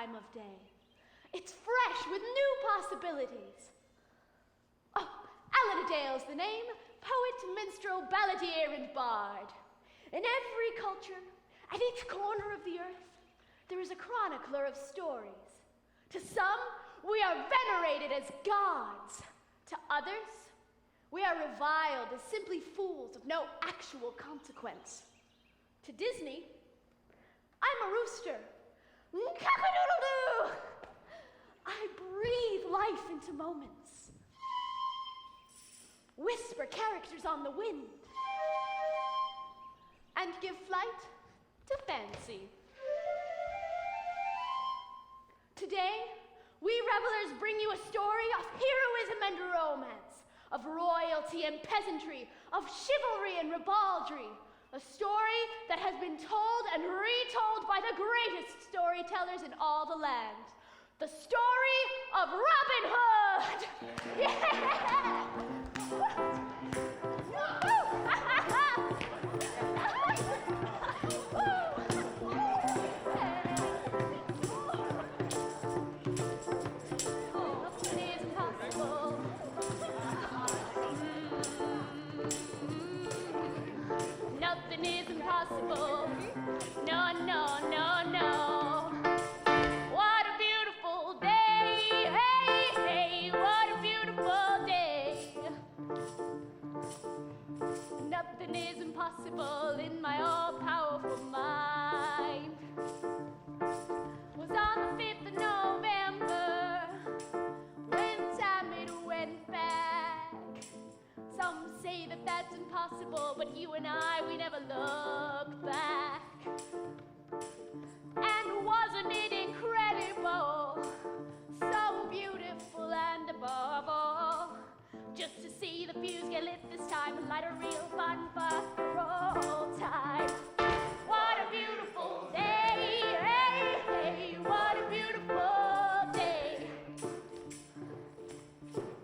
time of day. It's fresh with new possibilities. Oh, Alan Dale's the name, poet, minstrel, balladeer, and bard. In every culture, at each corner of the earth, there is a chronicler of stories. To some, we are venerated as gods. To others, we are reviled as simply fools of no actual consequence. To Disney, I'm a rooster. Cock-a-doodle-doo! I breathe life into moments. Whisper characters on the wind. And give flight to fancy. Today, we revelers bring you a story of heroism and romance, of royalty and peasantry, of chivalry and ribaldry. A story that has been told and retold by the greatest storytellers in all the land. The story of Robin Hood! Yeah! Nothing is impossible. No, no, no, no. What a beautiful day. Hey, hey, what a beautiful day. Nothing is impossible in my all-powerful mind. Was on the 5th of November when time it went back. Some say that that's impossible, but you and I, we never look back. And wasn't it incredible? So beautiful and above all, just to see the fuse get lit this time and light a real bonfire for all time. What a beautiful day, hey, hey, what a beautiful day.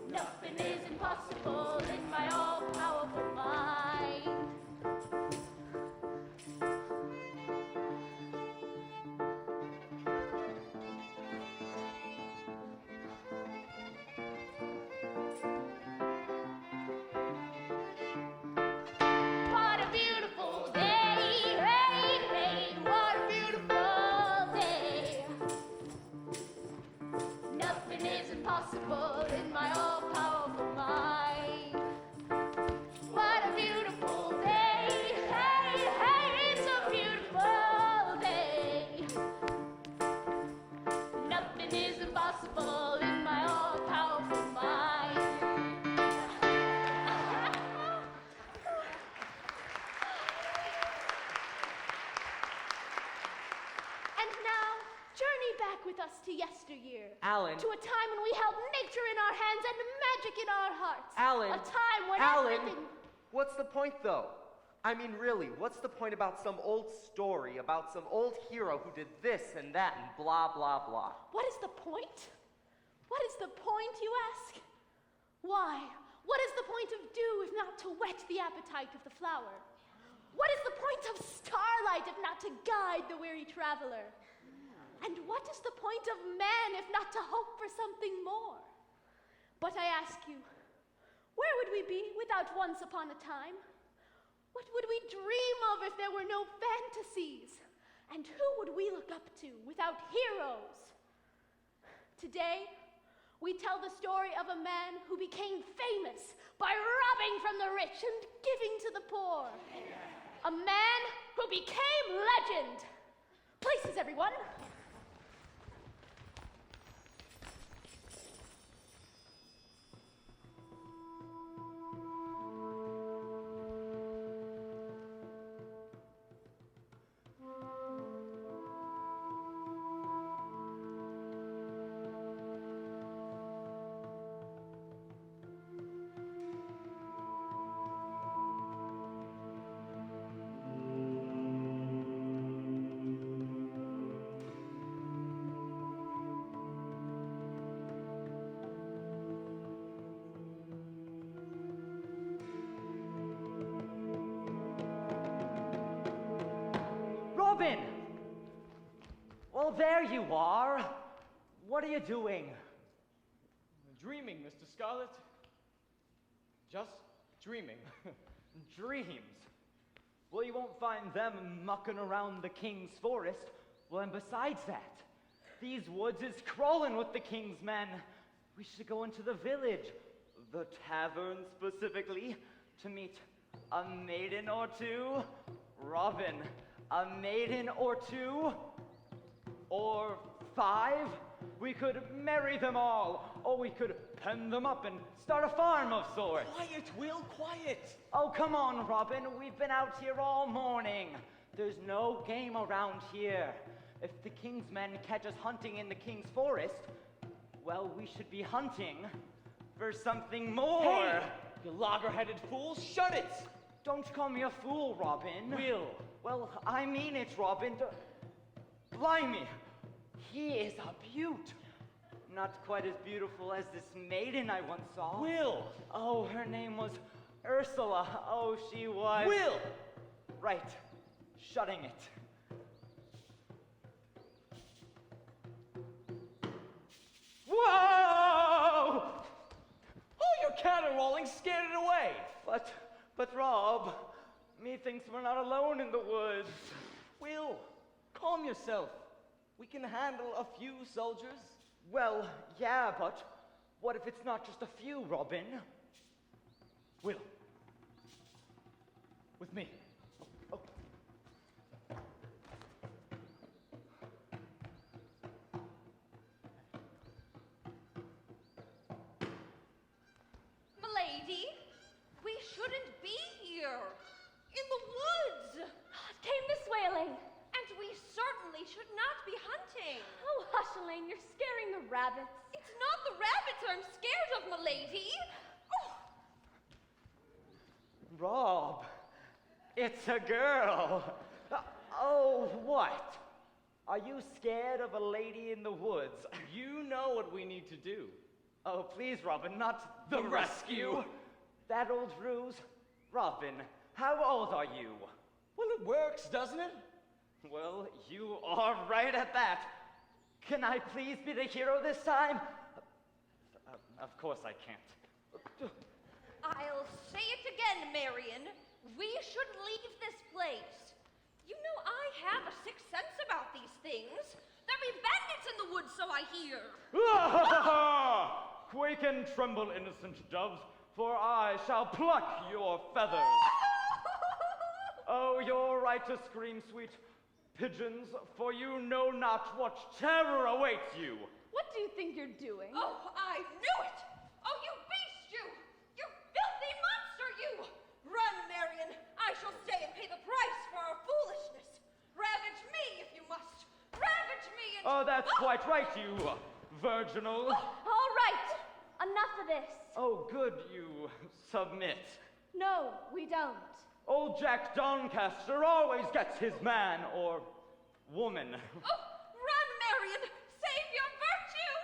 Nothing is impossible in my all-powerful mind. What a beautiful day, hey, hey, what a beautiful day. Nothing is impossible in my all-powerful mind. What a beautiful day, hey, hey, it's a beautiful day. Nothing is impossible in my all-powerful mind. And now, journey back with us to yesteryear. Alan. To a time when we held nature in our hands and magic in our hearts. Alan. A time when Alan. everything... What's the point, though? I mean, really, what's the point about some old story about some old hero who did this and that and blah, blah, blah? What is the point? What is the point, you ask? Why? What is the point of dew if not to whet the appetite of the flower? What is the point of starlight if not to guide the weary traveler? And what is the point of man if not to hope for something more? But I ask you, where would we be without once upon a time? What would we dream of if there were no fantasies? And who would we look up to without heroes? Today, we tell the story of a man who became famous by robbing from the rich and giving to the poor. A man who became legend. Places, everyone. Robin! Oh, there you are. What are you doing? Dreaming, Mr. Scarlet. Just dreaming. Dreams. Well, you won't find them mucking around the king's forest. Well, and besides that, these woods is crawling with the king's men. We should go into the village, the tavern specifically, to meet a maiden or two. Robin, a maiden or two, or 5. We could marry them all, or we could pen them up and start a farm of sorts. Quiet, Will, quiet. Oh, come on, Robin. We've been out here all morning. There's no game around here. If the king's men catch us hunting in the king's forest, well, we should be hunting for something more. Hey, you logger-headed fool, shut it! Don't call me a fool, Robin. Will. Well, I mean it, Robin. Blimey, he is a beaut. Not quite as beautiful as this maiden I once saw. Will! Oh, her name was Ursula. Oh, she was... Will! Right. Shutting it. Whoa! Oh, your caterwauling scared it away. But Rob, methinks we're not alone in the woods. Will, calm yourself. We can handle a few soldiers. Well, yeah, but what if it's not just a few, Robin? Will. With me. Oh. Milady, we shouldn't be here. In the woods. It came this way, Elaine. And we certainly should not be hunting. Oh, hush, Elaine, you're scaring the rabbits. It's not the rabbits I'm scared of, milady. Oh. Rob, it's a girl. Oh, what? Are you scared of a lady in the woods? You know what we need to do. Oh, please, Robin, not The rescue. That old ruse? Robin, how old are you? Well, it works, doesn't it? Well, you are right at that. Can I please be the hero this time? Of course I can't. I'll say it again, Marion. We should leave this place. You know I have a sixth sense about these things. There be bandits in the woods, so I hear. Quake and tremble, innocent doves, for I shall pluck your feathers. Oh, you're right to scream, sweet pigeons, for you know not what terror awaits you. What do you think you're doing? Oh, I knew it! Oh, you beast, you! You filthy monster, you! Run, Marion! I shall stay and pay the price for our foolishness. Ravage me if you must. Ravage me and... Oh, that's quite right, you virginal. All right, enough of this. Oh, good, you submit. No, we don't. Old Jack Doncaster always gets his man or woman. Oh, run, Marion! Save your virtue!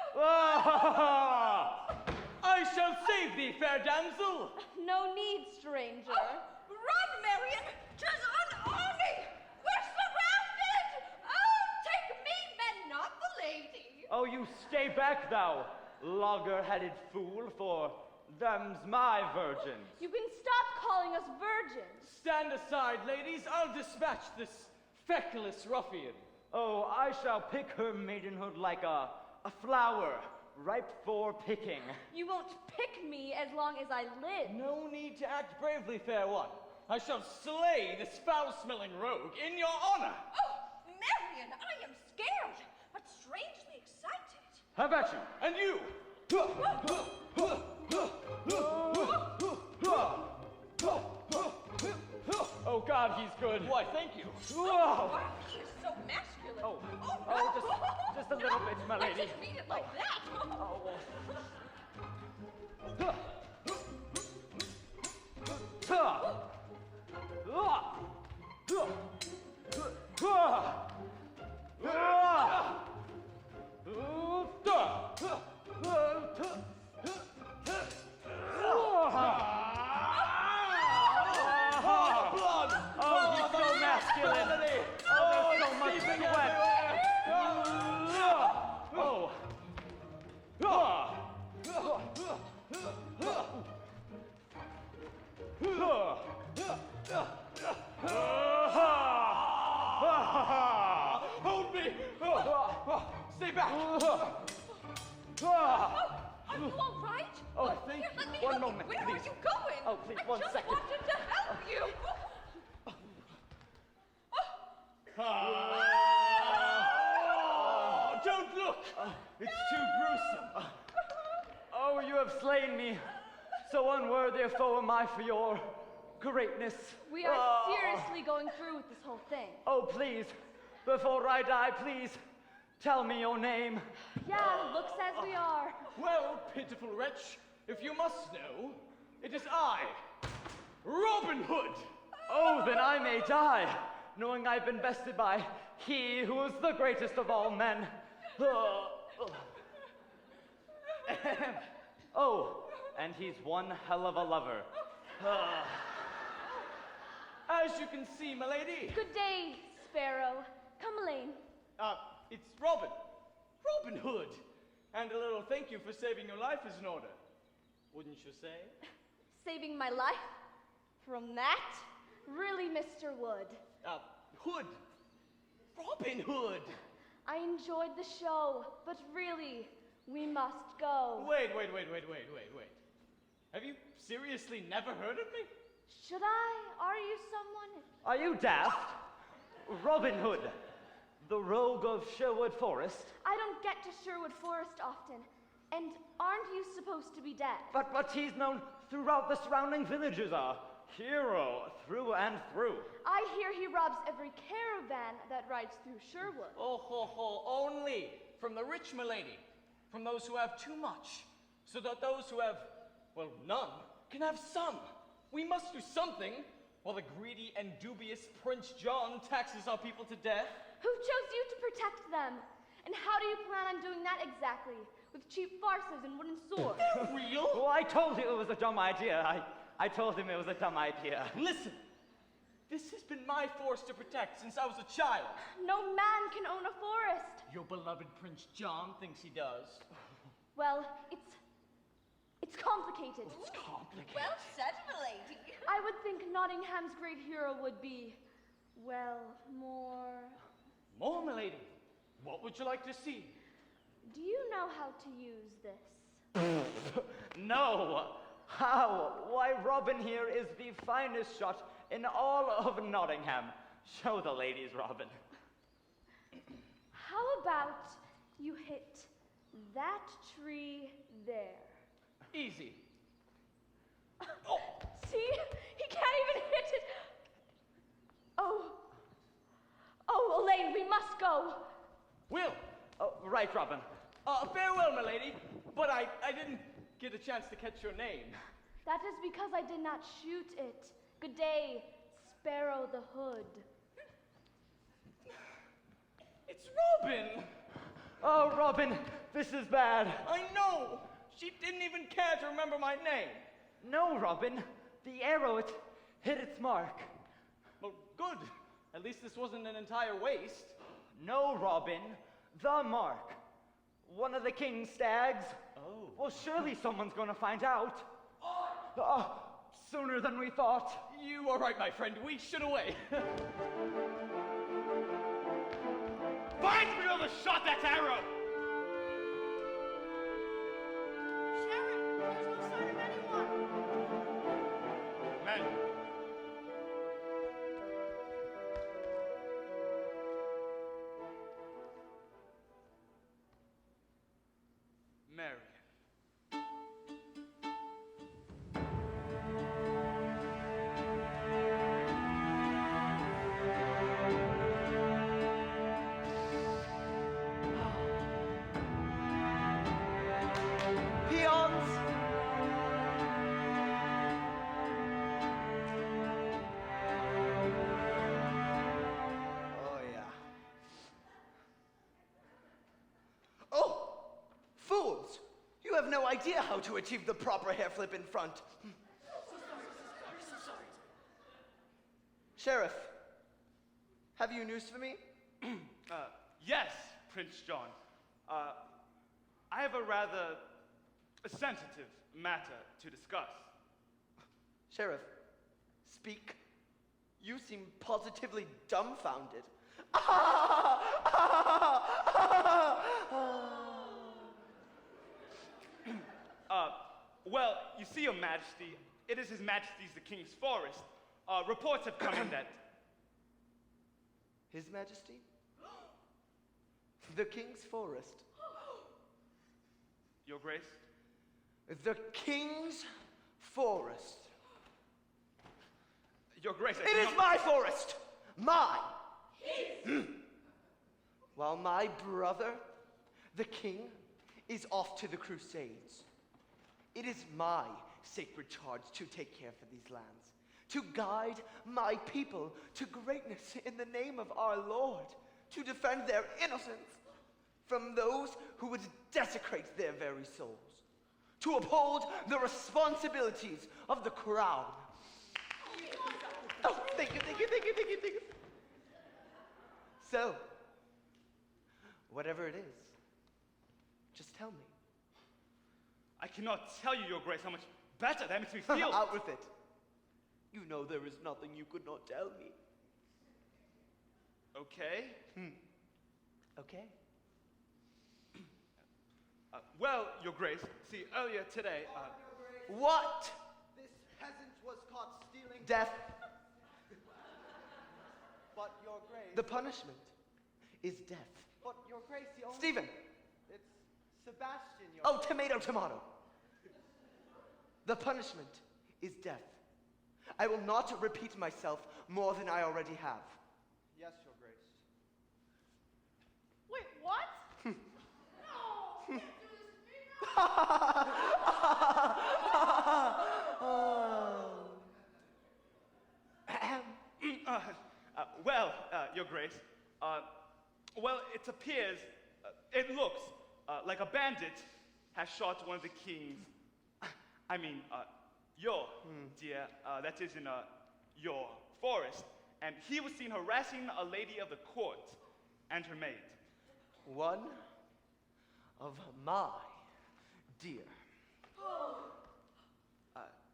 I shall save thee, fair damsel. No need, stranger. Oh, run, Marion! 'Tis an army! We're surrounded! Oh, take me, men, not the lady! Oh, you stay back, thou logger-headed fool, for them's my virgins. You can stop calling us virgins. Stand aside, ladies. I'll dispatch this feckless ruffian. Oh, I shall pick her maidenhood like a flower, ripe for picking. You won't pick me as long as I live. No need to act bravely, fair one. I shall slay this foul-smelling rogue in your honor. Oh, Marion, I am scared, but strangely excited. How about you? And you. Oh, God, he's good. Why, thank you. Whoa! Wow, he is so masculine. Oh, no. just a little bit, my I lady. didn't mean it like that. Oh, he's so masculine. Oh, there's so much sweat. Hold me! Stay back! Are you all right? Oh, Here, let me one help moment, you. Where please. are you going? Oh, please, I one just second. wanted to help you. Don't look! It's too gruesome. Oh, you have slain me. So unworthy a foe am I for your greatness. We are seriously going through with this whole thing. Oh, please, before I die, please, tell me your name. Yeah, looks as we are. Well, pitiful wretch, if you must know, it is I, Robin Hood. Oh, then I may die, knowing I've been bested by he who is the greatest of all men. Oh, and he's one hell of a lover. As you can see, milady, Good day, Sparrow. Come, Elaine. it's Robin. Robin Hood. And a little thank you for saving your life is in order. Wouldn't you say? Saving my life? From that? Really, Mr. Wood? Hood. Robin Hood. I enjoyed the show, but really, we must go. Wait. Have you seriously never heard of me? Should I? Are you someone? Are you daft? Robin Hood, the rogue of Sherwood Forest. I don't get to Sherwood Forest often. And aren't you supposed to be dead? But he's known throughout the surrounding villages a hero through and through. I hear he robs every caravan that rides through Sherwood. Only from the rich, milady. From those who have too much. So that those who have, well, none, can have some. We must do something, while the greedy and dubious Prince John taxes our people to death. Who chose you to protect them? And how do you plan on doing that exactly? With cheap farces and wooden swords? Real? Well, I told you it was a dumb idea. I told him it was a dumb idea. Listen, this has been my force to protect since I was a child. No man can own a forest. Your beloved Prince John thinks he does. Well, it's complicated. It's complicated. Well said, milady. I would think Nottingham's great hero would be, well, more... More, milady. What would you like to see? Do you know how to use this? No! How? Why, Robin here is the finest shot in all of Nottingham. Show the ladies, Robin. How about you hit that tree there? Easy. See? He can't even hit it. Oh, Elaine, we must go. Will. Oh, right, Robin. Farewell, milady. But I didn't get a chance to catch your name. That is because I did not shoot it. Good day, Sparrow the Hood. It's Robin. Oh, Robin, this is bad. I know. She didn't even care to remember my name. No, Robin. The arrow, it hit its mark. Well, good. At least this wasn't an entire waste. No, Robin. The mark. One of the king's stags. Oh. Well, surely someone's going to find out. Sooner than we thought. You are right, my friend. We should away. Find whoever shot that arrow! Sheriff, there's no sign of anyone. Men. Marion. Peons! Oh, yeah. Oh! Fools! You have no idea how to achieve the proper hair flip in front. Sheriff, have you news for me? Yes, Prince John. I have a rather sensitive matter to discuss. Sheriff, speak? You seem positively dumbfounded. Well, you see, Your Majesty, it is His Majesty's the King's Forest. Reports have come in that... His Majesty? The King's Forest. Your Grace? The King's Forest. Your Grace, I It is cannot- my forest! Mine! While my brother, the king, is off to the Crusades. It is my sacred charge to take care for these lands, to guide my people to greatness in the name of our Lord, to defend their innocence from those who would desecrate their very souls, to uphold the responsibilities of the crown. Oh, thank you. So, whatever it is, just tell me. I cannot tell you, Your Grace, how much better that makes me feel. Out with it. You know there is nothing you could not tell me. Okay. Okay. Well, Your Grace, see, earlier today, What? This peasant was caught stealing. Death. But your grace. The punishment is death. But your grace, the only. Stephen. It's Sebastian. Your. Oh, tomato. The punishment is death. I will not repeat myself more than I already have. Yes, your grace. Wait, what? No! You can't do this to me! well, Your Grace, well, it appears, it looks like a bandit has shot one of the kings. I mean, your dear, that is in your forest, and he was seen harassing a lady of the court and her maid. One of my dear.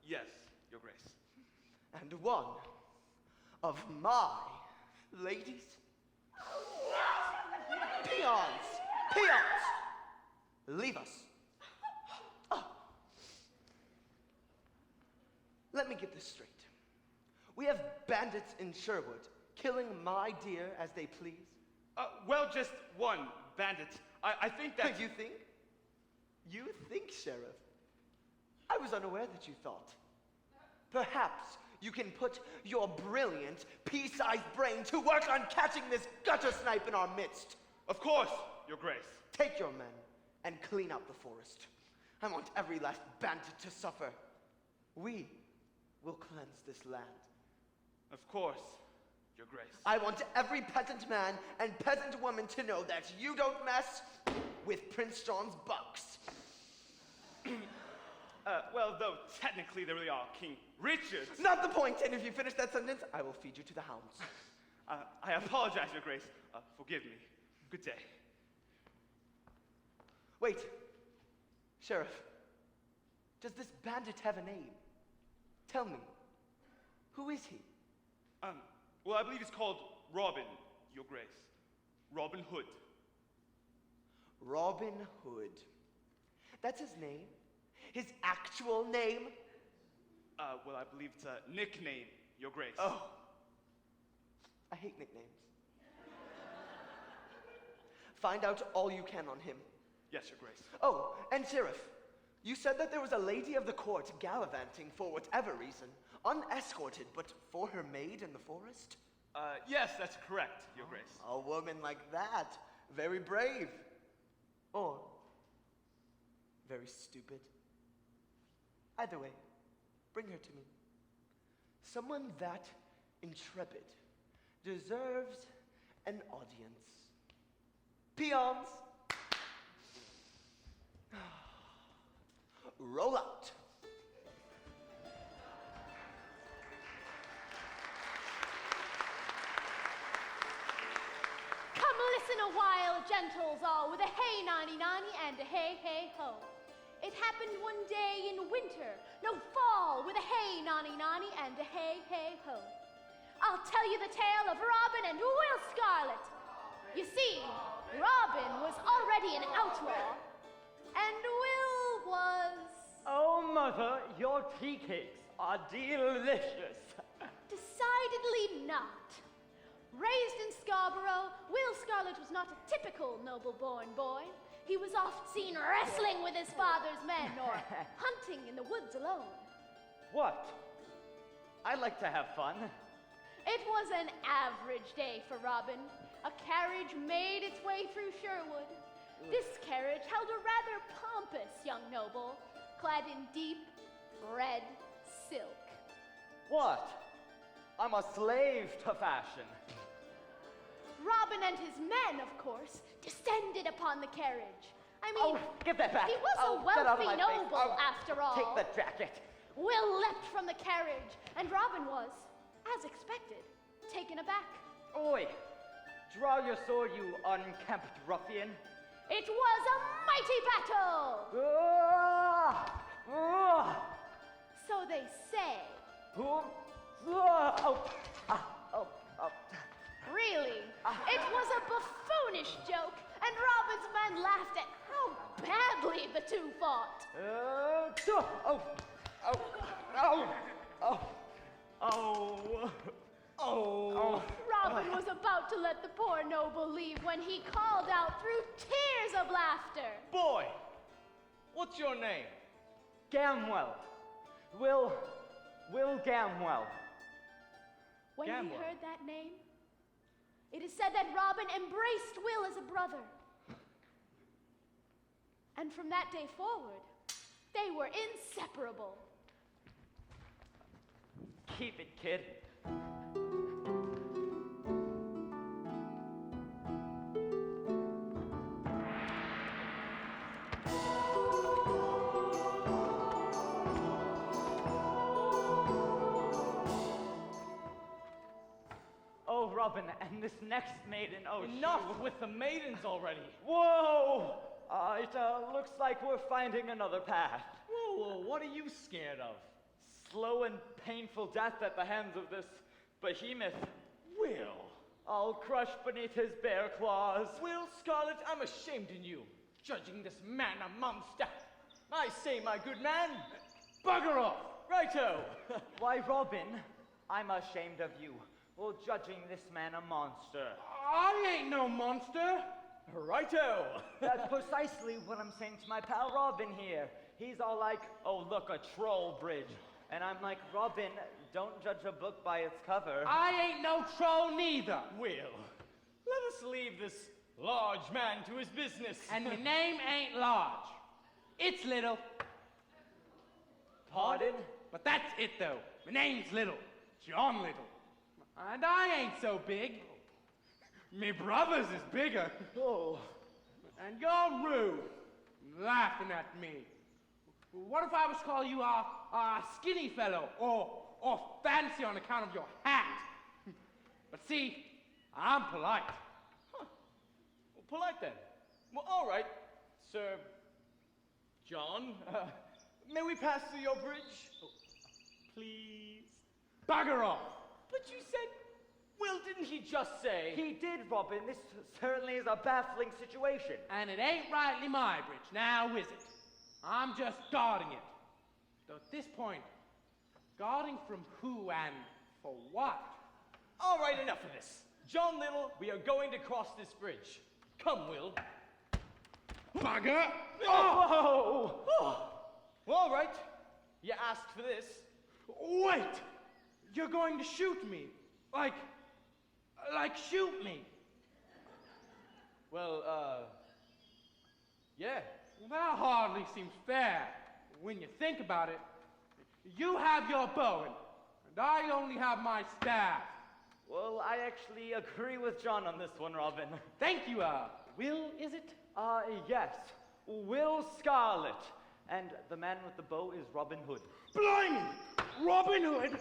Yes, Your Grace. And one of my ladies. Peons! Leave us. Let me get this straight. We have bandits in Sherwood, killing my dear as they please. Well, just one bandit. I think that... You think? You think, Sheriff? I was unaware that you thought. Perhaps you can put your brilliant, pea-sized brain to work on catching this gutter snipe in our midst. Of course, Your Grace. Take your men and clean out the forest. I want every last bandit to suffer. We will cleanse this land. Of course, Your Grace. I want every peasant man and peasant woman to know that you don't mess with Prince John's bucks. Well, though technically they really are King Richard's. Not the point, and if you finish that sentence, I will feed you to the hounds. I apologize, Your Grace. Forgive me. Good day. Wait. Sheriff, does this bandit have a name? Tell me. Who is he? Well, I believe he's called Robin, Your Grace. Robin Hood. Robin Hood. That's his name? His actual name? Well, I believe it's a nickname, Your Grace. Oh. I hate nicknames. Find out all you can on him. Yes, Your Grace. Oh, and Sheriff, you said that there was a lady of the court gallivanting for whatever reason, unescorted, but for her maid in the forest? Yes, that's correct, Your Grace. A woman like that, very brave. Or very stupid. Either way, bring her to me. Someone that intrepid deserves an audience. Peons! Roll out. Come listen a while, gentles all, with a hey nanny nanny and a hey hey ho. It happened one day in winter, no fall, with a hey nanny nanny and a hey hey I'll tell you the tale of Robin and Will Scarlet. You see, Robin was already an outlaw, and Will was... Oh, Mother, your tea cakes are delicious. Decidedly not. Raised in Scarborough, Will Scarlet was not a typical noble-born boy. He was oft seen wrestling with his father's men or hunting in the woods alone. What? I like to have fun. It was an average day for Robin. A carriage made its way through Sherwood. This carriage held a rather pompous young noble, clad in deep red silk. What? I'm a slave to fashion. Robin and his men, of course, descended upon the carriage. I mean, give that back. he was a Get out of wealthy my face. noble, after all. Take the jacket. Will leapt from the carriage, and Robin was, as expected, taken aback. Oi! Draw your sword, you unkempt ruffian. It was a mighty battle! So they say. Really, it was a buffoonish joke, and Robin's men laughed at how badly the two fought. Robin was about to let the poor noble leave when he called out through tears of laughter. Boy, what's your name? Gamwell. Will Gamwell. When he Gamble. heard that name, it is said that Robin embraced Will as a brother. And from that day forward, they were inseparable. Keep it, kid. Oh, Robin, and this next maiden, Enough with the maidens already. Whoa! It looks like we're finding another path. Whoa, what are you scared of? Slow and painful death at the hands of this behemoth. Will. I'll crush beneath his bare claws. Will Scarlet, I'm ashamed in you, judging this man a monster. I say, my good man, bugger off. Righto. Why, Robin, I'm ashamed of you, for judging this man a monster. I ain't no monster. Righto. That's precisely what I'm saying to my pal Robin here. He's all like, oh, look, a troll bridge. And I'm like, Robin, don't judge a book by its cover. I ain't no troll neither. Will, let us leave this large man to his business. And my name ain't large. It's little. Pardon? But that's it though. My name's Little. John Little. And I ain't so big. Me brother's is bigger. Oh. And you're rude. Laughing at me. What if I was to call you a skinny fellow or fancy on account of your hat? But see, I'm polite. Huh. Well, polite then. Well, all right, Sir John. May we pass through your bridge? Oh, please. Bugger off. But you said, Will, didn't he just say? He did, Robin. This certainly is a baffling situation. And it ain't rightly my bridge, now is it? I'm just guarding it. Though at this point, guarding from who and for what? All right, enough of this. John Little, we are going to cross this bridge. Come, Will. Bugger! Oh! Well, all right. You asked for this. Wait! You're going to shoot me? Like shoot me? Well, yeah. Well, that hardly seems fair when you think about it. You have your bow, and I only have my staff. Well, I actually agree with John on this one, Robin. Thank you, Will, is it? Yes. Will Scarlet. And the man with the bow is Robin Hood. Blimey! Robin Hood!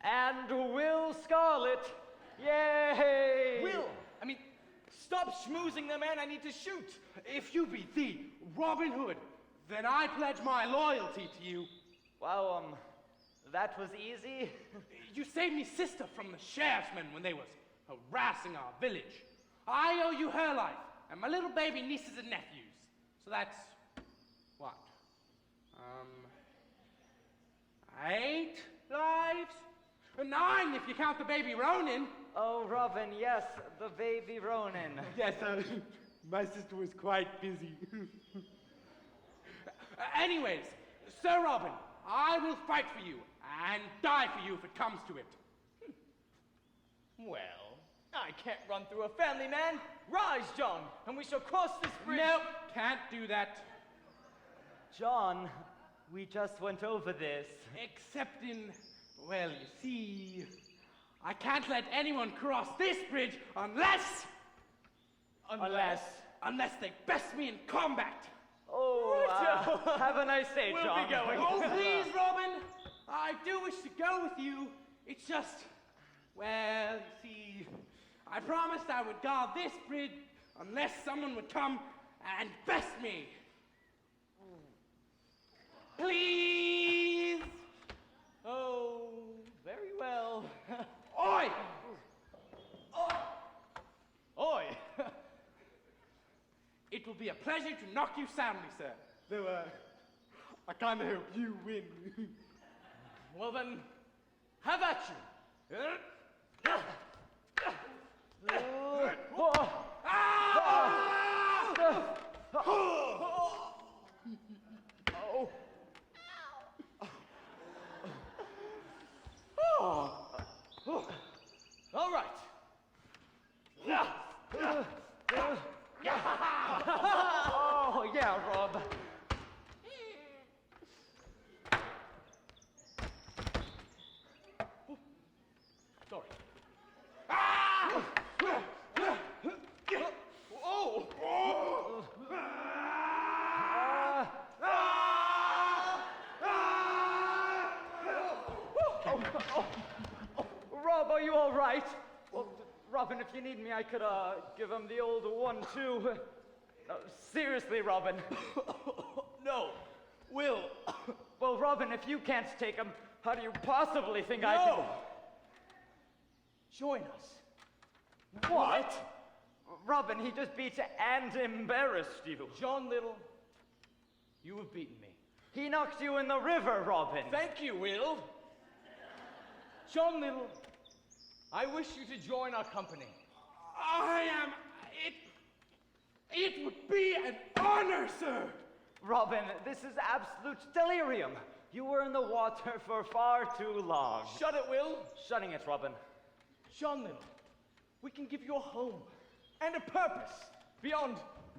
And Will Scarlet. Yay! Will, I mean, stop schmoozing the man I need to shoot. If you be the Robin Hood, then I pledge my loyalty to you. Well, that was easy. You saved me sister from the sheriffsmen when they was harassing our village. I owe you her life, and my little baby nieces and nephews. So that's, what? 8 lives? 9 if you count the baby Ronin. Oh, Robin, yes, the baby Ronin. Yes, my sister was quite busy. Anyways, Sir Robin, I will fight for you and die for you if it comes to it. Well, I can't run through a family, man. Rise, John, and we shall cross this bridge. Nope, can't do that. John, we just went over this. Except in, well, you see, I can't let anyone cross this bridge unless they best me in combat. Oh, have a nice day, We'll John. be going. Oh, please, Robin, I do wish to go with you. It's just, well, you see, I promised I would guard this bridge unless someone would come and best me. Please! Oh, very well. Oi! Oi! It will be a pleasure to knock you soundly, sir. Though, I can't hope you win. Well then, have at you. All right. Oh, yeah, Rob. Sorry. Rob, are you all right? Well, Robin, if you need me, I could, give him the old 1-2. Seriously, Robin. No, Will. Well, Robin, if you can't take him, how do you possibly think I No. can? Join us. What? Robin, he just beat and embarrassed you. John Little, you have beaten me. He knocked you in the river, Robin. Thank you, Will. John Little, I wish you to join our company. It would be an honor, sir. Robin, this is absolute delirium. You were in the water for far too long. Shut it, Will. Shutting it, Robin. John Little, we can give you a home and a purpose beyond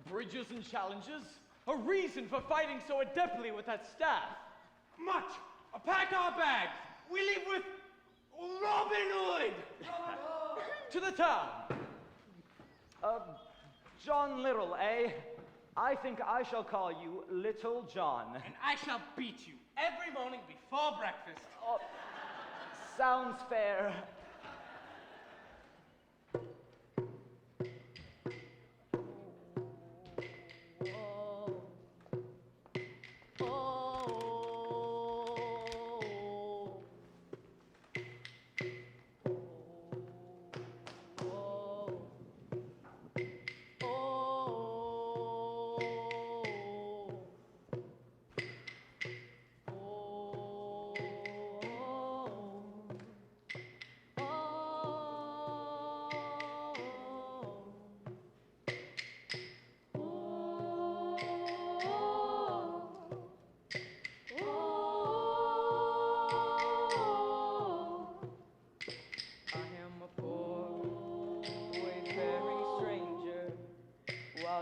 bridges and challenges, a reason for fighting so adeptly with that staff. Much. Pack our bags. We leave with Robin Hood. To the town. John Little, eh? I think I shall call you Little John. And I shall beat you every morning before breakfast. Oh, sounds fair.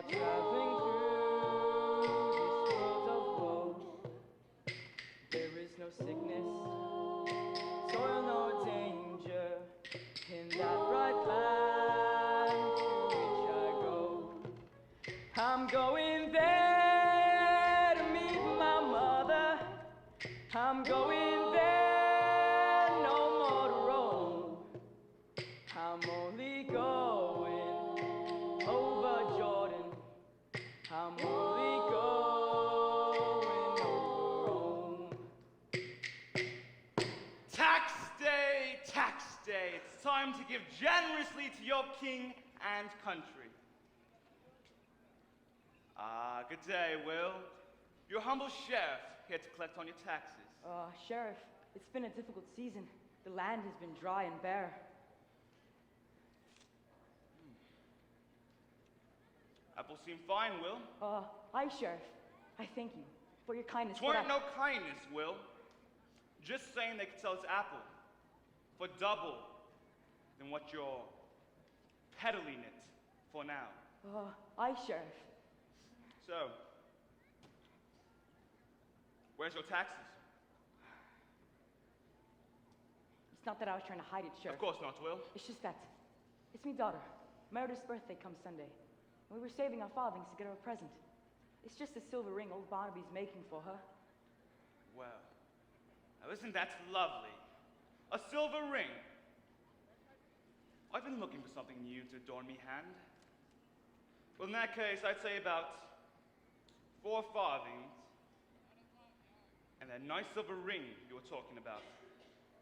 Traveling through this world of woe, there is no sickness, toil, no danger in that bright land to which I go. I'm going there to meet my mother. I'm going there, no more to roam. I'm only going over Jordan. I'm only going over Rome. it's time to give generously to your king and country. Ah, good day, Will. Your humble sheriff here to collect on your taxes. Sheriff, it's been a difficult season. The land has been dry and bare. Apples seem fine, Will. Aye, Sheriff. I thank you for your kindness. Twarn't no kindness, Will. Just saying they could sell this apple for double than what you're peddling it for now. Aye, Sheriff. So, where's your taxes? It's not that I was trying to hide it, Sheriff. Of course not, Will. It's just that it's me daughter. Meredith's birthday comes Sunday. And we were saving our farthings to get her a present. It's just a silver ring old Barnaby's making for her. Well, now isn't that lovely? A silver ring. I've been looking for something new to adorn me hand. Well, in that case, I'd say about 4 farthings. And that nice silver ring you were talking about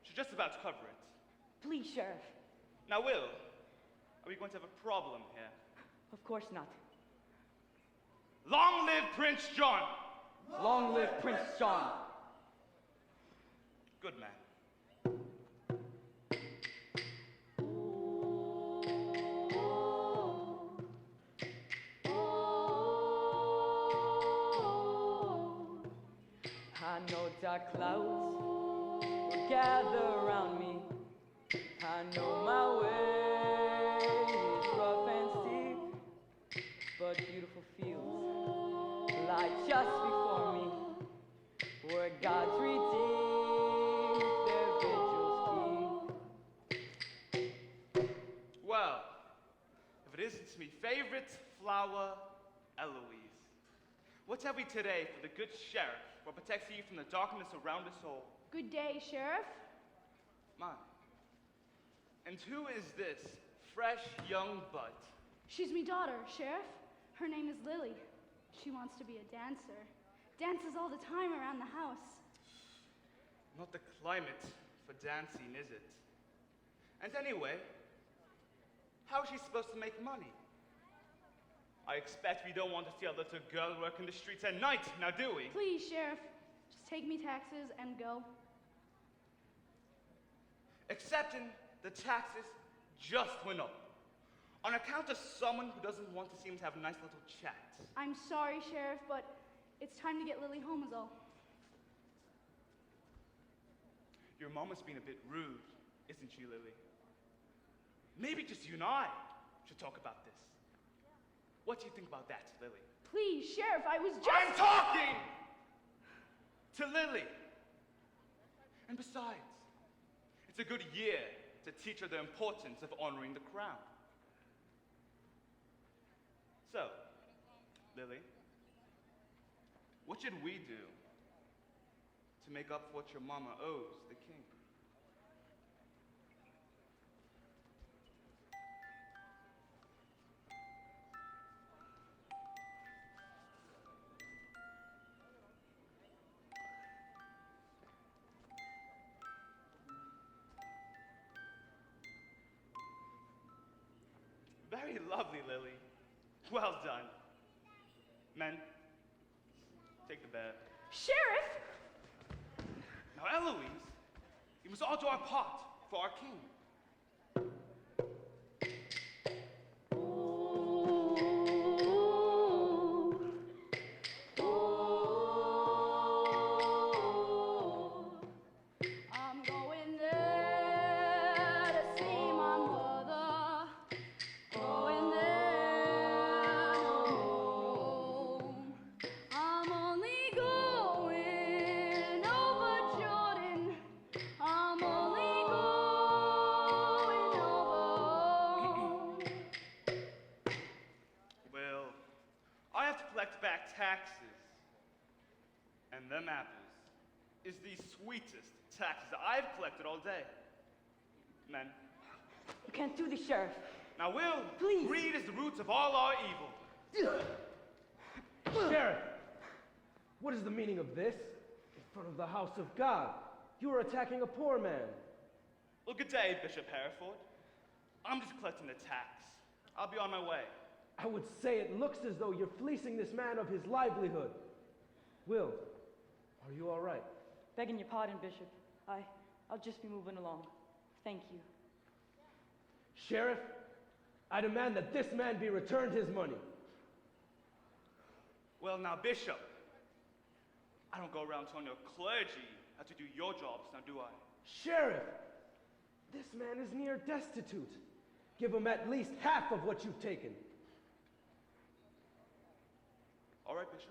should just about cover it. Please, Sheriff. Now, Will, are we going to have a problem here? Of course not. Long live Prince John! Long live Prince John! Good man. I know dark clouds will gather around me. I know my way is rough and steep, but beautiful fields lie just before me, where God's redeemed their vigils keep. Well, if it isn't me favorite flower, Eloise. What have we today for the good sheriff, who protects you from the darkness around us all? Good day, Sheriff. Mine. And who is this fresh young bud? She's me daughter, Sheriff. Her name is Lily. She wants to be a dancer. Dances all the time around the house. Not the climate for dancing, is it? And anyway, how is she supposed to make money? I expect we don't want to see a little girl work in the streets at night, now do we? Please, Sheriff. Just take me taxes and go. Accepting the taxes just went up. On account of someone who doesn't want to seem to have a nice little chat. I'm sorry, Sheriff, but it's time to get Lily home is all. Your mom has been a bit rude, isn't she, Lily? Maybe just you and I should talk about this. What do you think about that, Lily? Please, Sheriff, I was just— I'm talking to Lily! And besides, it's a good year to teach her the importance of honoring the crown. So, Lily, what should we do to make up for what your mama owes the king? Very lovely, Lily. Well done. Men, take the bear. Sheriff! Now, Eloise, you must all do our part for our king. I'm going there to see my mother. Going there no roam. I'm only going over Jordan. I'm only going over home. Well, I have to collect back taxes. And them apples is the sweetest taxes I've collected all day. Men, You can't do this, Sheriff. now Will, Please. greed is the root of all our evil. Sheriff, what is the meaning of this? In front of the house of God, you are attacking a poor man. Well, good day, Bishop Hereford. I'm just collecting the tax. I'll be on my way. I would say it looks as though you're fleecing this man of his livelihood. Will, are you all right? Begging your pardon, Bishop. I'll just be moving along. Thank you. Sheriff, I demand that this man be returned his money. Well, now, Bishop, I don't go around telling your clergy how to do your jobs, now do I? Sheriff, this man is near destitute. Give him at least half of what you've taken. All right, Bishop.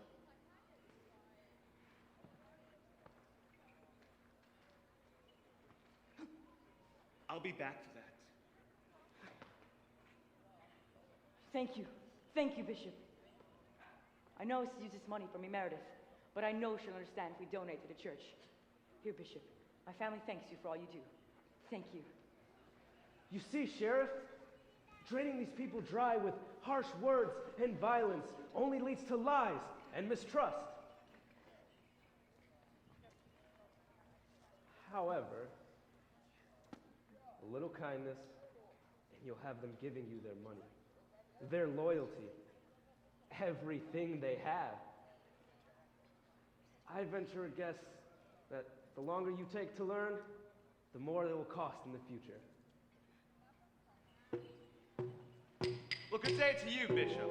I'll be back for that. Thank you, Bishop. I know she's used this money for me, Meredith, but I know she'll understand if we donate to the church. Here, Bishop, my family thanks you for all you do. Thank you. You see, Sheriff, draining these people dry with harsh words and violence only leads to lies and mistrust. However, a little kindness, and you'll have them giving you their money, their loyalty, everything they have. I venture a guess that the longer you take to learn, the more it will cost in the future. Well, good day to you, Bishop.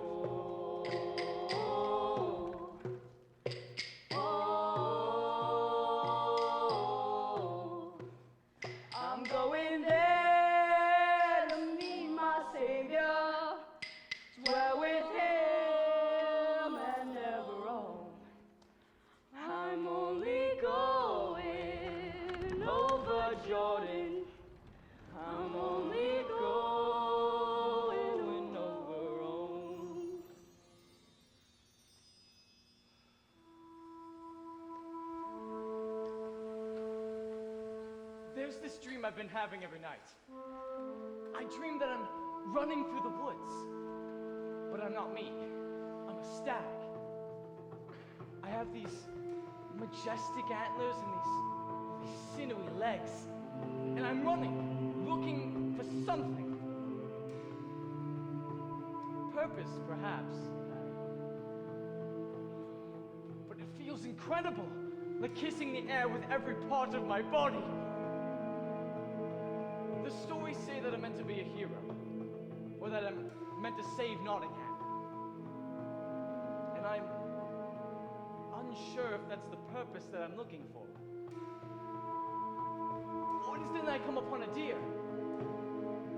I'm going there to meet my Savior, dwell with him and never roam. I'm only going over Jordan. I'm only going over Rome. There's this dream I've been having every night. I dream that I'm running through the woods, but I'm not me. I'm a stag. I have these majestic antlers and these sinewy legs, and I'm running, looking for something. Purpose, perhaps. But it feels incredible, like kissing the air with every part of my body. The stories say that I'm meant to be a hero, or that I'm meant to save Nottingham. And I'm unsure if that's the purpose that I'm looking for. Or instead I come upon a deer,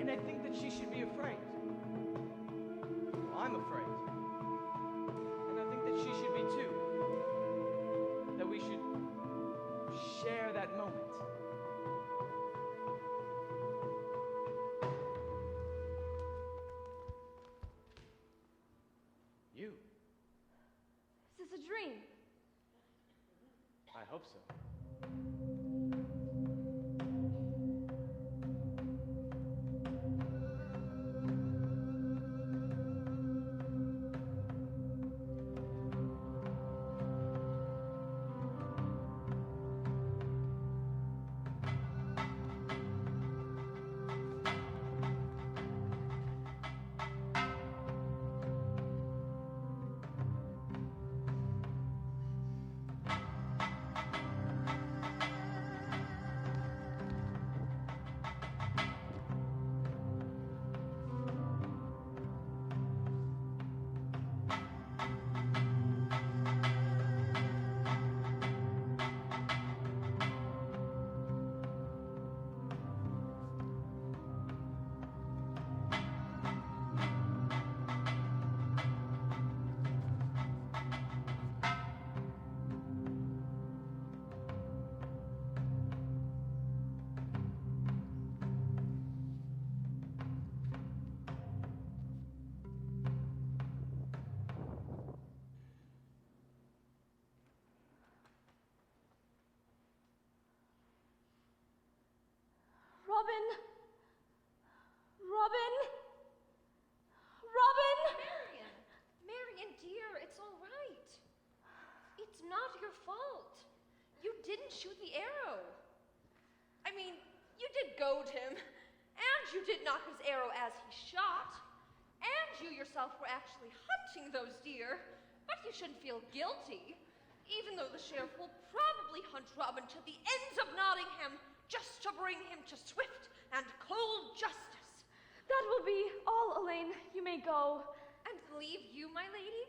and I think that she should be afraid. Well, I'm afraid. And I think that she should be too. That we should share that moment. You. Is this a dream? I hope so. Robin! Robin! Robin! Marion! Marion, dear, it's all right. It's not your fault. You didn't shoot the arrow. I mean, you did goad him. And you did knock his arrow as he shot. And you yourself were actually hunting those deer. But you shouldn't feel guilty, even though the sheriff will probably hunt Robin to the ends of Nottingham just to bring him to swift and cold justice. That will be all, Elaine. You may go. And leave you, my lady?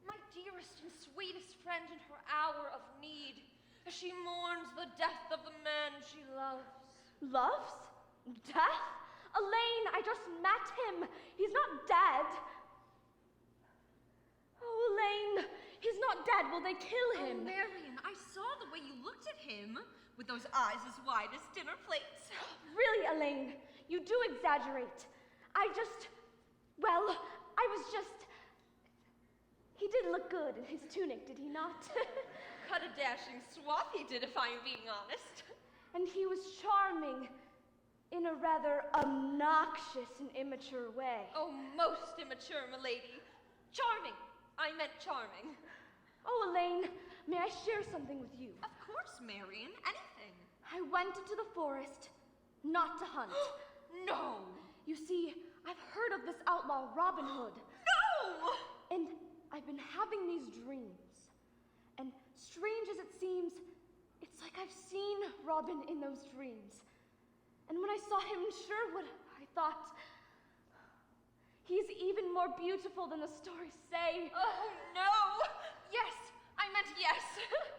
My dearest and sweetest friend in her hour of need, as she mourns the death of the man she loves. Loves? Death? Elaine, I just met him. He's not dead. Oh, Elaine, he's not dead. Will they kill him? Oh, Marion, I saw the way you looked at him, with those eyes as wide as dinner plates. Really, Elaine, you do exaggerate. He did look good in his tunic, did he not? Cut a dashing swath he did, if I'm being honest. And he was charming in a rather obnoxious and immature way. Oh, most immature, milady. Charming. I meant charming. Oh, Elaine, may I share something with you? Of course, Marion. Anything. I went into the forest, not to hunt. No! You see, I've heard of this outlaw Robin Hood. No! And I've been having these dreams. And strange as it seems, it's like I've seen Robin in those dreams. And when I saw him in Sherwood, I thought, he's even more beautiful than the stories say. Oh, no! Yes, I meant yes.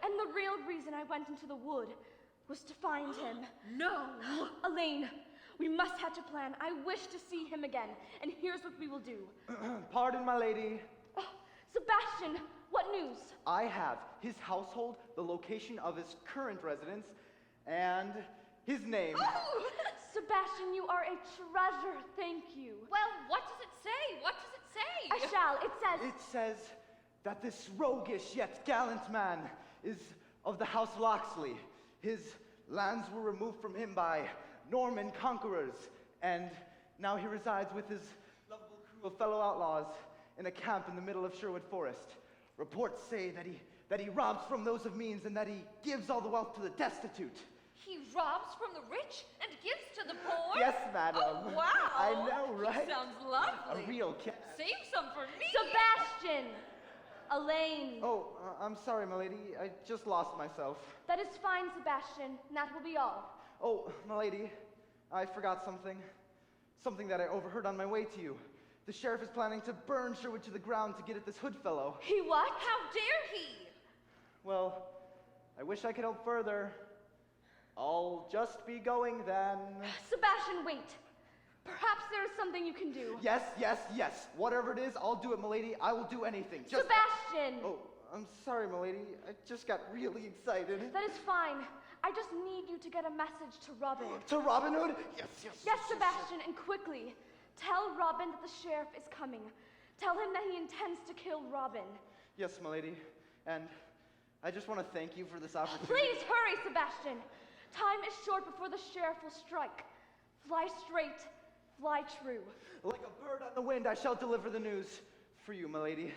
And the real reason I went into the wood was to find him. No! Elaine, we must hatch a plan. I wish to see him again, and here's what we will do. Pardon, my lady. Oh, Sebastian, what news? I have his household, the location of his current residence, and his name. Oh! Sebastian, you are a treasure. Thank you. Well, what does it say? What does it say? I shall. It says... It says that this roguish yet gallant man is of the House Locksley. His lands were removed from him by Norman conquerors, and now he resides with his lovable crew of fellow outlaws in a camp in the middle of Sherwood Forest. Reports say that he robs from those of means and that he gives all the wealth to the destitute. He robs from the rich and gives to the poor? Yes, madam. Oh, wow. I know, right? He sounds lovely. A real cat. Save some for me. Sebastian! Elaine. Oh, I'm sorry, milady. I just lost myself. That is fine, Sebastian. That will be all. Oh, milady, I forgot something. Something that I overheard on my way to you. The sheriff is planning to burn Sherwood to the ground to get at this Hood fellow. He what? How dare he? Well, I wish I could help further. I'll just be going then. Sebastian, wait. Perhaps there is something you can do. Yes, yes, yes. Whatever it is, I'll do it, milady. I will do anything. Just... Sebastian! Oh, I'm sorry, milady. I just got really excited. That is fine. I just need you to get a message to Robin. To Robin Hood? Yes, yes. Yes, Sebastian, and quickly. Tell Robin that the sheriff is coming. Tell him that he intends to kill Robin. Yes, milady. And I just want to thank you for this opportunity. Please hurry, Sebastian. Time is short before the sheriff will strike. Fly straight, fly true. Like a bird on the wind, I shall deliver the news for you, milady.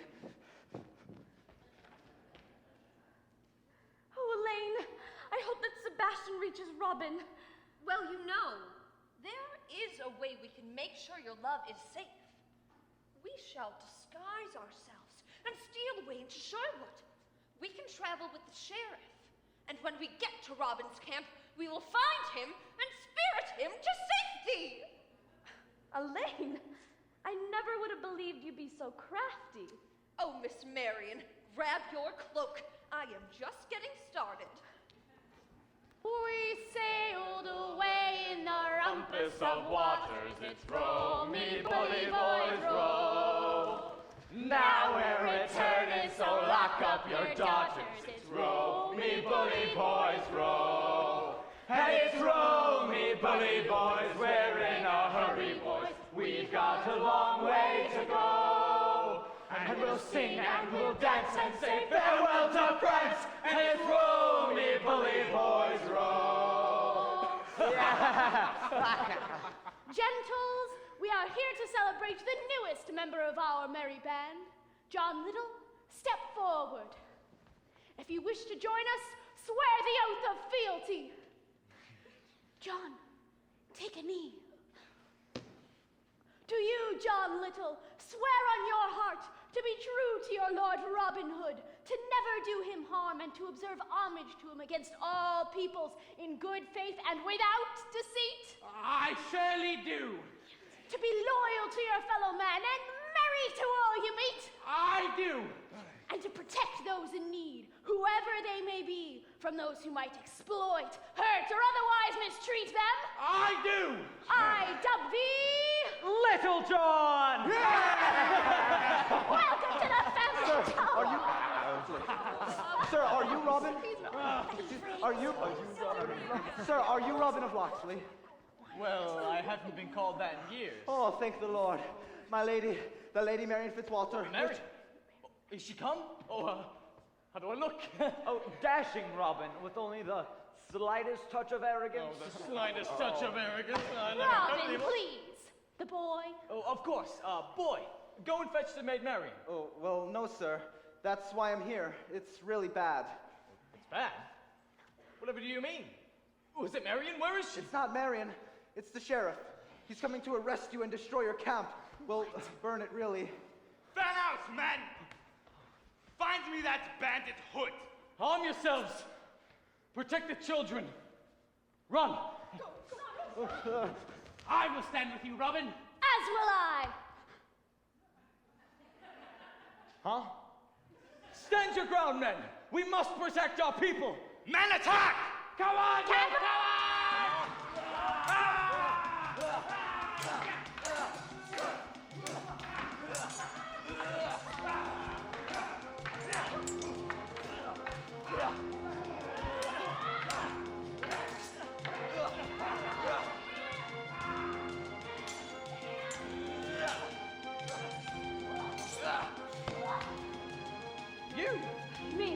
Oh, Elaine, I hope that Sebastian reaches Robin. Well, you know, there is a way we can make sure your love is safe. We shall disguise ourselves and steal away into Sherwood. We can travel with the sheriff, and when we get to Robin's camp, we will find him and spirit him to safety. Elaine, I never would have believed you'd be so crafty. Oh, Miss Marion, grab your cloak. I am just getting started. We sailed away in the rumpus of waters. It's row me, bully boys, row. Now we're returning, so lock up your daughters. It's row me, bully boys, row. And it's row me, bully boys, we're in a hurry, boys. We've got a long way to go. And we'll sing and we'll dance and say farewell to France. And it's row me, bully boys, row. Gentles, we are here to celebrate the newest member of our merry band. John Little, step forward. If you wish to join us, swear the oath of fealty. John, Take a knee. Do you, John Little, swear on your heart to be true to your Lord Robin Hood, to never do him harm, and to observe homage to him against all peoples in good faith and without deceit? I surely do. To be loyal to your fellow man and merry to all you meet? I do. And to protect those in need, whoever they may be, from those who might exploit, hurt, or otherwise mistreat them? I do. I dub thee Little John! Welcome to the family tower. Sir, are you Robin? Sir, are you Robin of Locksley? Well, I haven't been called that in years. Oh, thank the Lord. My lady, the Lady Marion Fitzwalter. Marion? Is she come? Oh, how do I look? Oh, dashing Robin, with only the slightest touch of arrogance. Oh, the slightest touch of arrogance. I never heard Robin, of it. please. The boy. Oh, of course. Boy, go and fetch the maid Marion. Oh, well, no, sir. That's why I'm here. It's really bad. It's bad. Whatever do you mean? Was it Marion? Where is she? It's not Marion. It's the sheriff. He's coming to arrest you and destroy your camp. Well, burn it, really. Fan out, man! Find me that bandit Hood. Arm yourselves. Protect the children. Run. I will stand with you, Robin. As will I. Huh? Stand your ground, men. We must protect our people. Men attack! Come on, Come come on! You. Me.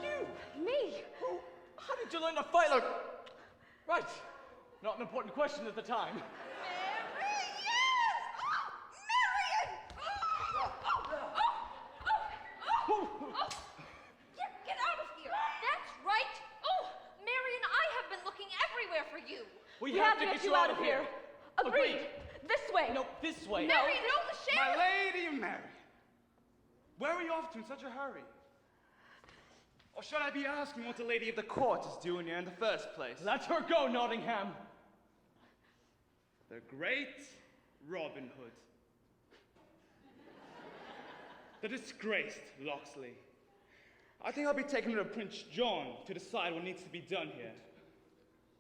You. Me. Oh, how did you learn to fight like... Right. Not an important question at the time. Get out of here! That's right! Oh, Marion, I have been looking everywhere for you. We have to get you out of here. Agreed. This way. No, this way. Marion, no, the My sheriff! lady Marion. Where are you off to in such a hurry? Or should I be asking what the lady of the court is doing here in the first place? Let her go, Nottingham. The great Robin Hood. The disgraced Locksley. I think I'll be taking her to Prince John to decide what needs to be done here.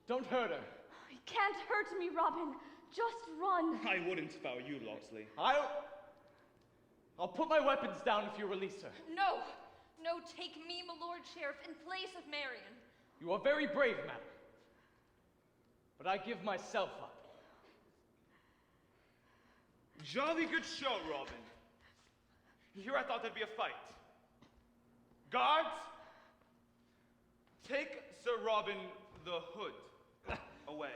Don't hurt her. You can't hurt me, Robin. Just run. I wouldn't if I were you, Locksley. I'll put my weapons down if you release her. No, no, take me, my lord sheriff, in place of Marion. You are very brave, madam. But I give myself up. Jolly good show, Robin. Here I thought there'd be a fight. Guards, take Sir Robin the Hood away.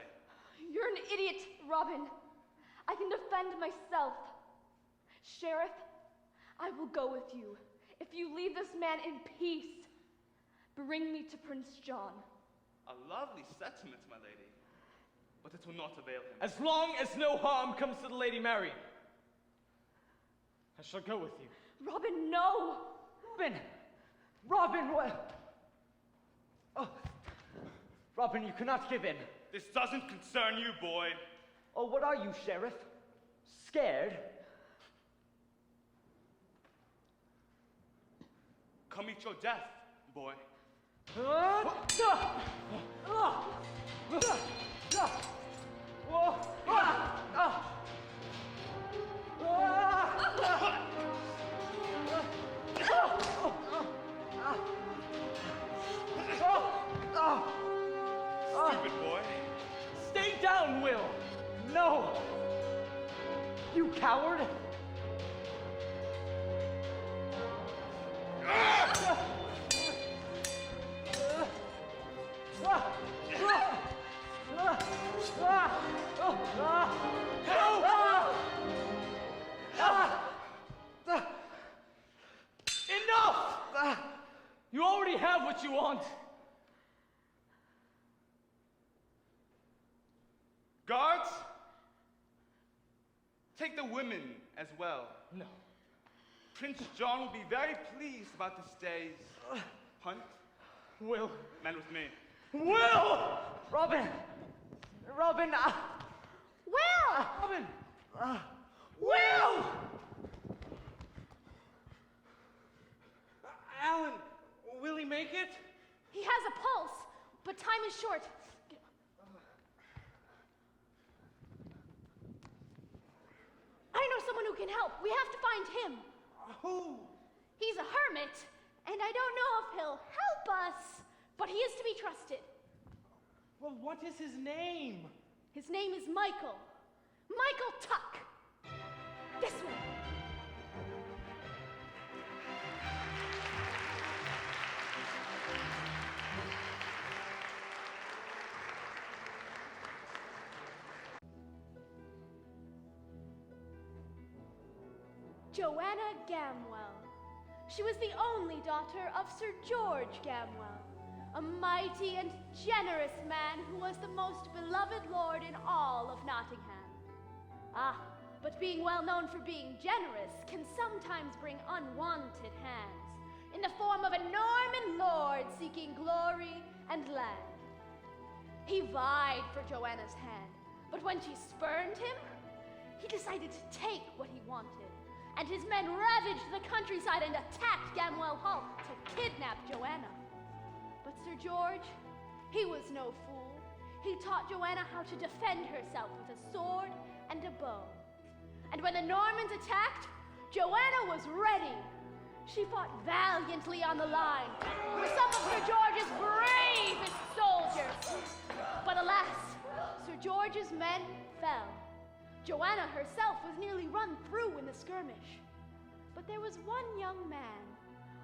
You're an idiot, Robin. I can defend myself. Sheriff, I will go with you. If you leave this man in peace, bring me to Prince John. A lovely sentiment, my lady. But it will not avail him. As long as no harm comes to the Lady Marion, I shall go with you. Robin, no! Robin, what? Oh. Robin, you cannot give in. This doesn't concern you, boy. Oh, what are you, Sheriff? Scared? Come meet your death, boy. Stupid boy. Stay down, Will! No! You coward! Enough! have what you want. Guards, take the women as well. No. Prince John will be very pleased about this day's hunt. Will. Man with me. Will! Robin! Robin! Will! Robin! Will! Alan, will he make it? He has a pulse, but time is short. I know someone who can help. We have to find him. Who? He's a hermit, and I don't know if he'll help us, but he is to be trusted. Well, what is his name? His name is Michael. Michael Tuck. This way. Joanna Gamwell. She was the only daughter of Sir George Gamwell, a mighty and generous man who was the most beloved lord in all of Nottingham. But being well known for being generous can sometimes bring unwanted hands, in the form of a Norman lord seeking glory and land. He vied for Joanna's hand, but when she spurned him, he decided to take what he wanted, and his men ravaged the countryside and attacked Gamwell Hall to kidnap Joanna. But Sir George, he was no fool. He taught Joanna how to defend herself with a sword and a bow. And when the Normans attacked, Joanna was ready. She fought valiantly on the line, were some of Sir George's bravest soldiers. But alas, Sir George's men fell. Joanna herself was nearly run through in the skirmish. But there was one young man,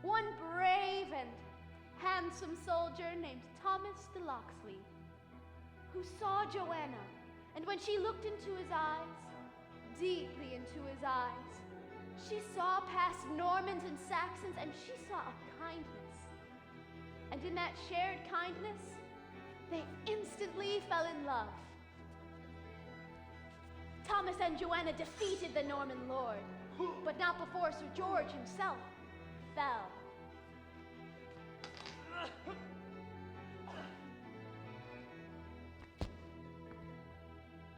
one brave and handsome soldier named Thomas de Locksley, who saw Joanna, and when she looked into his eyes, deeply into his eyes, she saw past Normans and Saxons, and she saw a kindness. And in that shared kindness, they instantly fell in love. Thomas and Joanna defeated the Norman lord, but not before Sir George himself fell.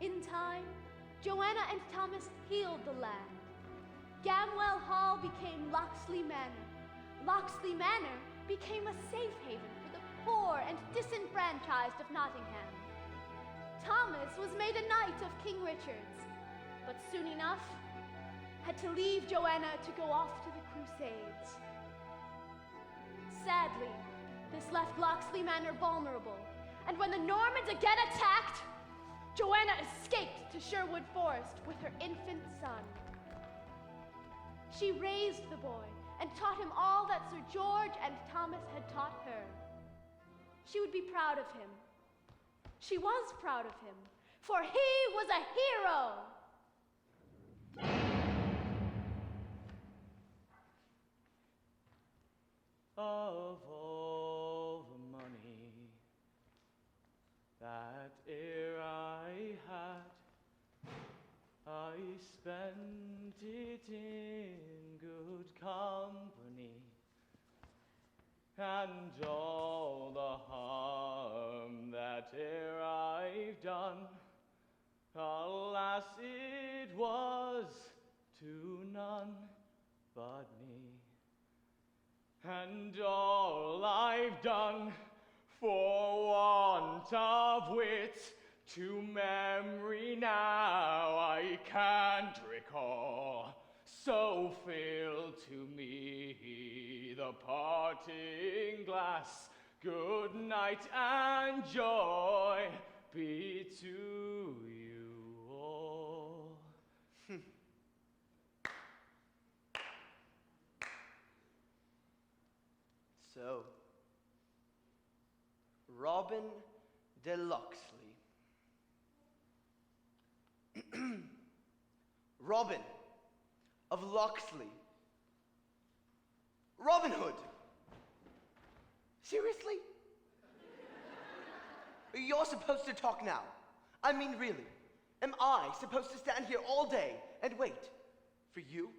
In time, Joanna and Thomas healed the land. Gamwell Hall became Locksley Manor. Locksley Manor became a safe haven for the poor and disenfranchised of Nottingham. Thomas was made a knight of King Richard's, but soon enough had to leave Joanna to go off to the Crusades. Sadly, this left Locksley Manor vulnerable, and when the Normans again attacked, Joanna escaped to Sherwood Forest with her infant son. She raised the boy and taught him all that Sir George and Thomas had taught her. She would be proud of him. She was proud of him, for he was a hero. Of all the money that e'er I had, I spent it in good company, and all the harm that e'er I've done, alas, it was to none but me. And all I've done for want of wit, to memory now I can't recall. So fill to me the parting glass. Good night and joy be to you all. So, Robin de Locksley. Robin of Locksley. Robin Hood. Seriously? You're supposed to talk now. I mean, really. Am I supposed to stand here all day and wait for you?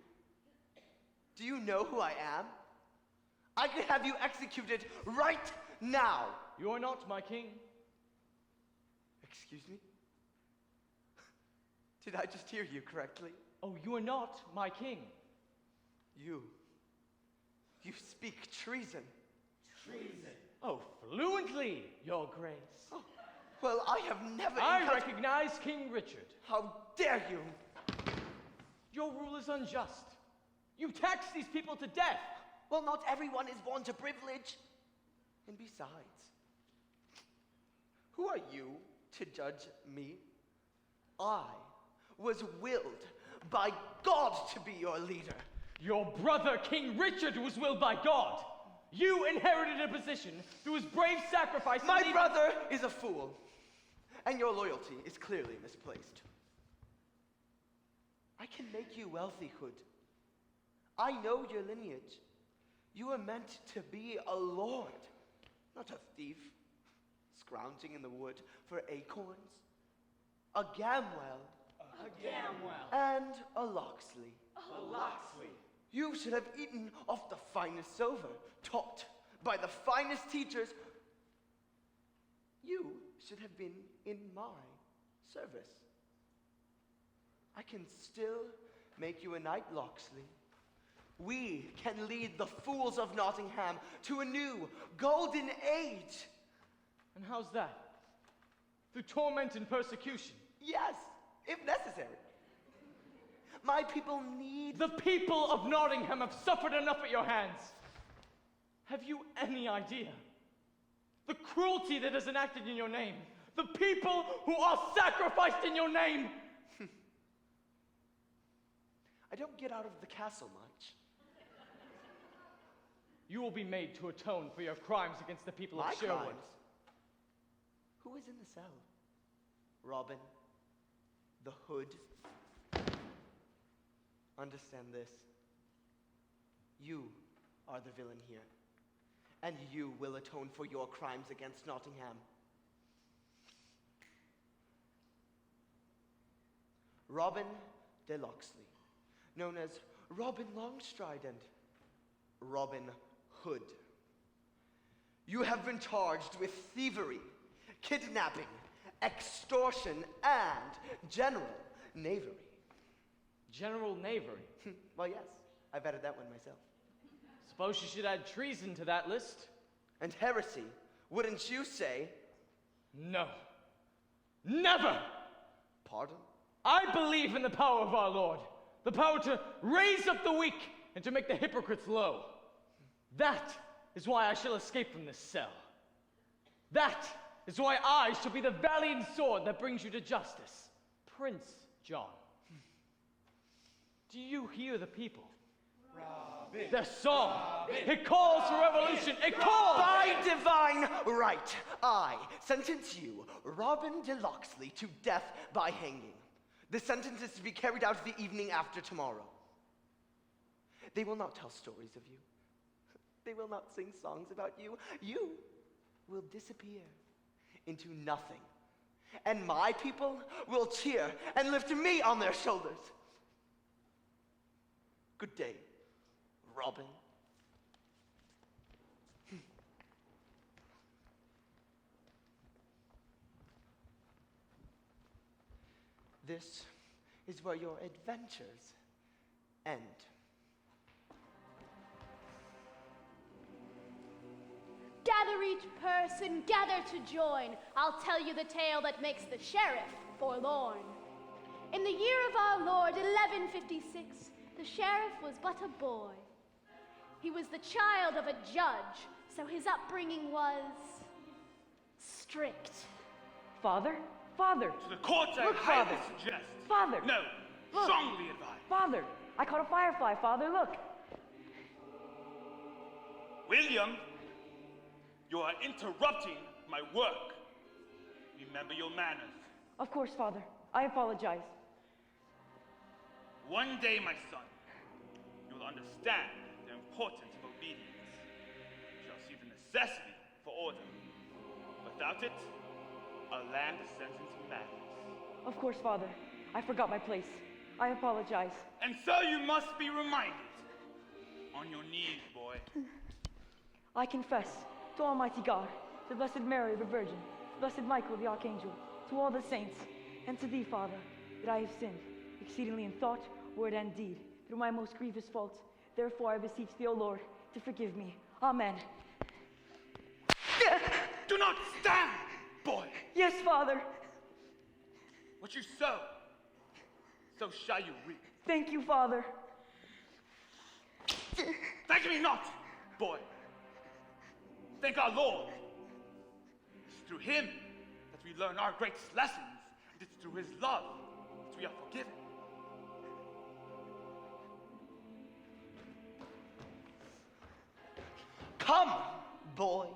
Do you know who I am? I could have you executed right now. You are not my king. Excuse me? Did I just hear you correctly? Oh, you are not my king. You speak treason. Treason? Oh, fluently, your grace. Oh, well, I have never I recognize King Richard. How dare you? Your rule is unjust. You tax these people to death. Well, not everyone is born to privilege. And besides, who are you to judge me? I was willed by God to be your leader. Your brother, King Richard, was willed by God. You inherited a position through his brave sacrifice. My brother is a fool, and your loyalty is clearly misplaced. I can make you wealthy, Hood. I know your lineage. You are meant to be a lord, not a thief, scrounging in the wood for acorns. A Gamwell. A Gamwell. And a Locksley. A Locksley. You should have eaten off the finest silver, taught by the finest teachers. You should have been in my service. I can still make you a knight, Locksley. We can lead the fools of Nottingham to a new golden age. And how's that? Through torment and persecution? Yes, if necessary. My people need... The people of Nottingham have suffered enough at your hands. Have you any idea? The cruelty that is enacted in your name. The people who are sacrificed in your name. I don't get out of the castle much. You will be made to atone for your crimes against the people My of Sherwood. crimes? Who is in the cell? Robin? The Hood? Understand this. You are the villain here. And you will atone for your crimes against Nottingham. Robin de Locksley, known as Robin Longstride and Robin Hood. You have been charged with thievery, kidnapping, extortion, and general knavery. General knavery? Well, yes, I've added that one myself. Suppose you should add treason to that list? And heresy, wouldn't you say? No. Never! Pardon? I believe in the power of our Lord. The power to raise up the weak and to make the hypocrites low. That is why I shall escape from this cell. That is why I shall be the valiant sword that brings you to justice. Prince John. Do you hear the people? Robin. Their song. Robin. It calls for revolution. It calls! By divine right, I sentence you, Robin de Locksley, to death by hanging. The sentence is to be carried out the evening after tomorrow. They will not tell stories of you. They will not sing songs about you. You will disappear into nothing. And my people will cheer and lift me on their shoulders. Good day, Robin. This is where your adventures end. Gather each person, gather to join. I'll tell you the tale that makes the sheriff forlorn. In the year of our Lord, 1156, the sheriff was but a boy. He was the child of a judge, so his upbringing was strict. Father? Father! To the court I Look, highly Father. suggest. Father! No, Look. strongly advise. Father! I caught a firefly, Father, look! William, you are interrupting my work. Remember your manners. Of course, Father. I apologize. One day, my son, you will understand the importance of obedience. You shall see the necessity Without it, our land descends into madness. Of course, Father. I forgot my place. I apologize. And so you must be reminded. On your knees, boy. I confess to Almighty God, to Blessed Mary the Virgin, to Blessed Michael the Archangel, to all the saints, and to thee, Father, that I have sinned, exceedingly in thought, word, and deed, through my most grievous faults. Therefore I beseech thee, O Lord, to forgive me. Amen. Do not stand, boy! Yes, Father. What you sow, so shall you reap. Thank you, Father. Thank me not, boy. Thank our Lord. It's through him that we learn our greatest lessons. And it's through his love that we are forgiven. Come, boy.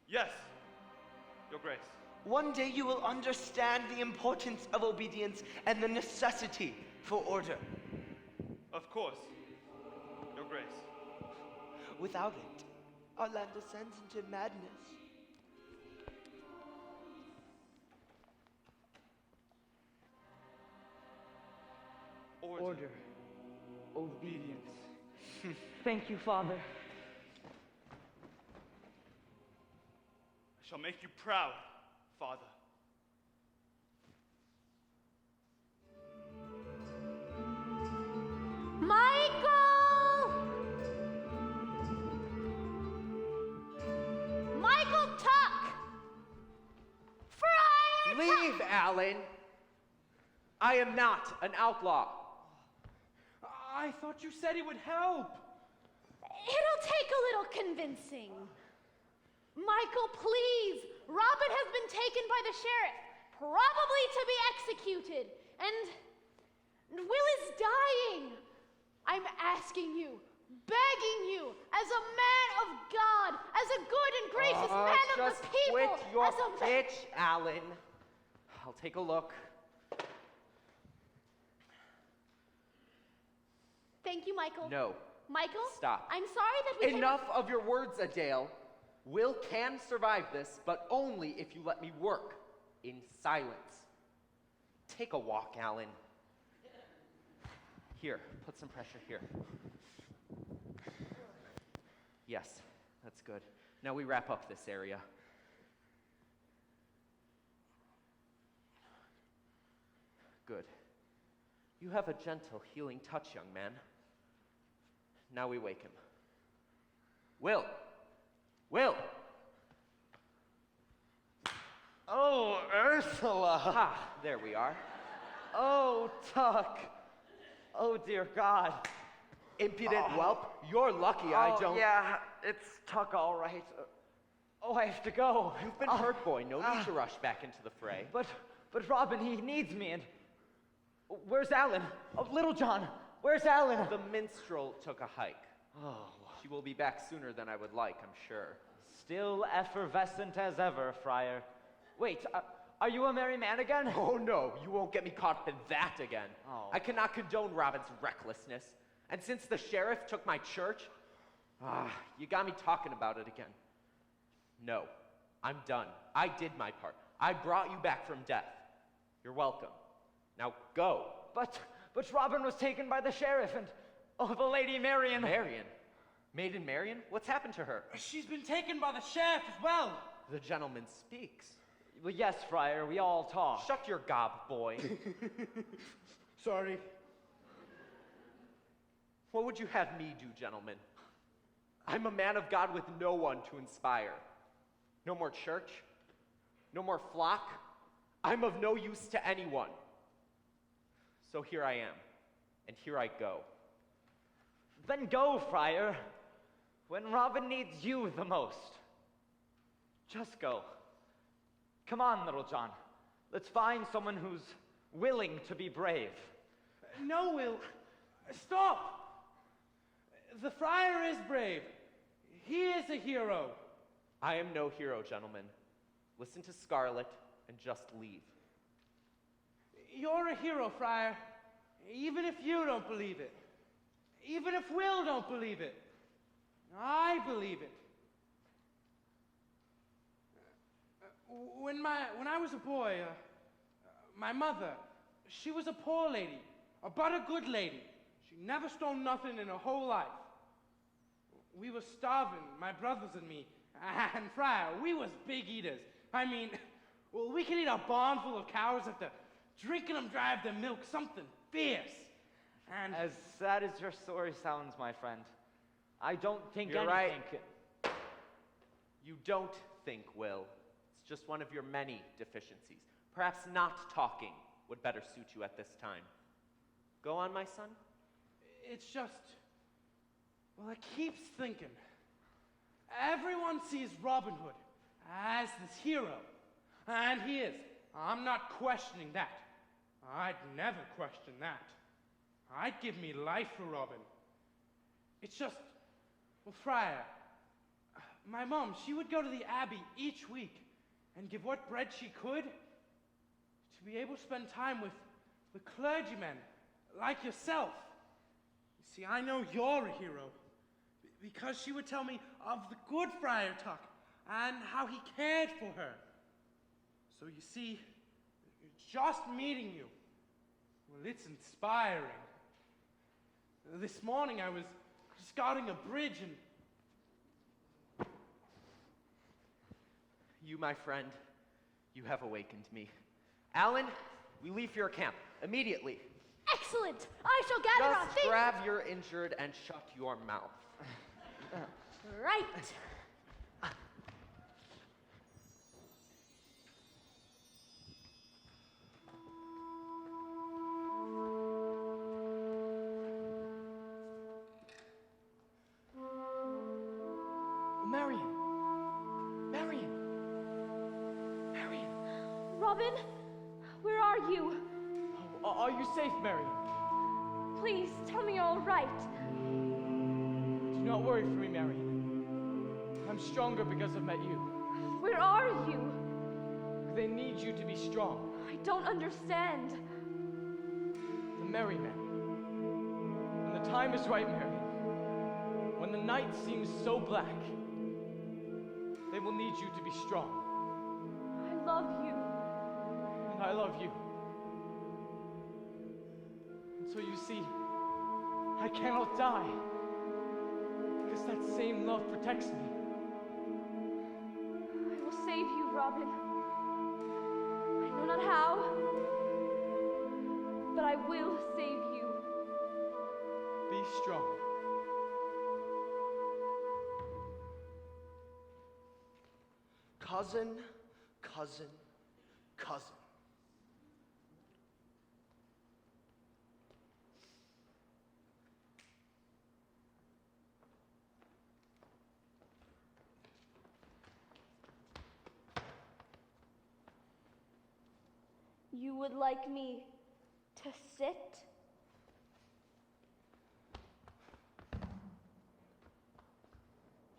Yes, Your Grace. One day you will understand the importance of obedience and the necessity for order. Of course, Your Grace. Without it, our land descends into madness. Order. Obedience. Thank you, Father. I shall make you proud, Father. Michael! Michael Tuck! Friar Tuck! Leave, Alan! I am not an outlaw. I thought you said he would help. It'll take a little convincing. Michael, please! Robin has been taken by the sheriff, probably to be executed, and Will is dying. I'm asking you, begging you, as a man of God, as a good and gracious man of Just the people, quit your as a pitch, Alan. I'll take a look. Thank you, Michael. No. Michael? Stop. I'm sorry that we Enough of your words, Adele. Will can survive this, but only if you let me work in silence. Take a walk, Alan. Here, put some pressure here. Yes, that's good. Now we wrap up this area. Good. You have a gentle, healing touch, young man. Now we wake him. Will! Will! Oh, Ursula! Ah, there we are. Oh, Tuck! Oh, dear God. Impudent whelp, you're lucky I don't. Yeah, it's Tuck, all right. Oh, I have to go. You've been hurt, boy. No need to rush back into the fray. But Robin, he needs me, and where's Alan? Oh, Little John, where's Alan? The minstrel took a hike. Oh, She will be back sooner than I would like, I'm sure. still effervescent as ever, Friar. Wait, are you a merry man again? Oh no, you won't get me caught in that again. Oh. I cannot condone Robin's recklessness. And since the sheriff took my church, you got me talking about it again. No, I'm done. I did my part. I brought you back from death. You're welcome. Now go. But Robin was taken by the sheriff, and the Lady Marion. Marion? Maiden Marion? What's happened to her? She's been taken by the sheriff as well. The gentleman speaks. Well, yes, Friar, we all talk. Shut your gob, boy. Sorry. What would you have me do, gentlemen? I'm a man of God with no one to inspire. No more church. No more flock. I'm of no use to anyone. So here I am, and here I go. Then go, Friar. When Robin needs you the most. Just go. Come on, Little John. Let's find someone who's willing to be brave. No, Will. Stop! The friar is brave. He is a hero. I am no hero, gentlemen. Listen to Scarlet and just leave. You're a hero, friar. Even if you don't believe it. Even if Will don't believe it. I believe it. When I was a boy, my mother, she was a poor lady, but a good lady. She never stole nothing in her whole life. We were starving, my brothers and me, and Friar, we was big eaters. I mean, well, we could eat a barn full of cows after drinking them dry of their milk, something fierce. And As sad as your story sounds, my friend, I don't think You're anything right. can... You don't think, Will. It's just one of your many deficiencies. Perhaps not talking would better suit you at this time. Go on, my son. it's just, well, I keep thinking, everyone sees Robin Hood as this hero, and he is. I'm not questioning that. I'd never question that. I'd give me life for Robin. It's just, well, Friar, my mom, she would go to the Abbey each week and give what bread she could to be able to spend time with the clergymen like yourself. You see, I know you're a hero because she would tell me of the good Friar Tuck and how he cared for her. So you see, just meeting you, well, it's inspiring. This morning I was just guarding a bridge and You, my friend, you have awakened me. Alan, we leave for your camp immediately. Excellent! I shall gather our Just things. grab your injured and shut your mouth. Right. Marion! Marion! Marion! Robin, where are you? Oh, are you safe, Marion? Please tell me you're all right. Do not worry for me, Marion. I'm stronger because I've met you. Where are you? They need you to be strong. I don't understand. The merry men. When the time is right, Marion, when the night seems so black, they will need you to be strong. I love you. And I love you. And so you see, I cannot die. Because that same love protects me. I will save you, Robin. I know not how, but I will save you. Be strong. Cousin, cousin, cousin. You would like me to sit?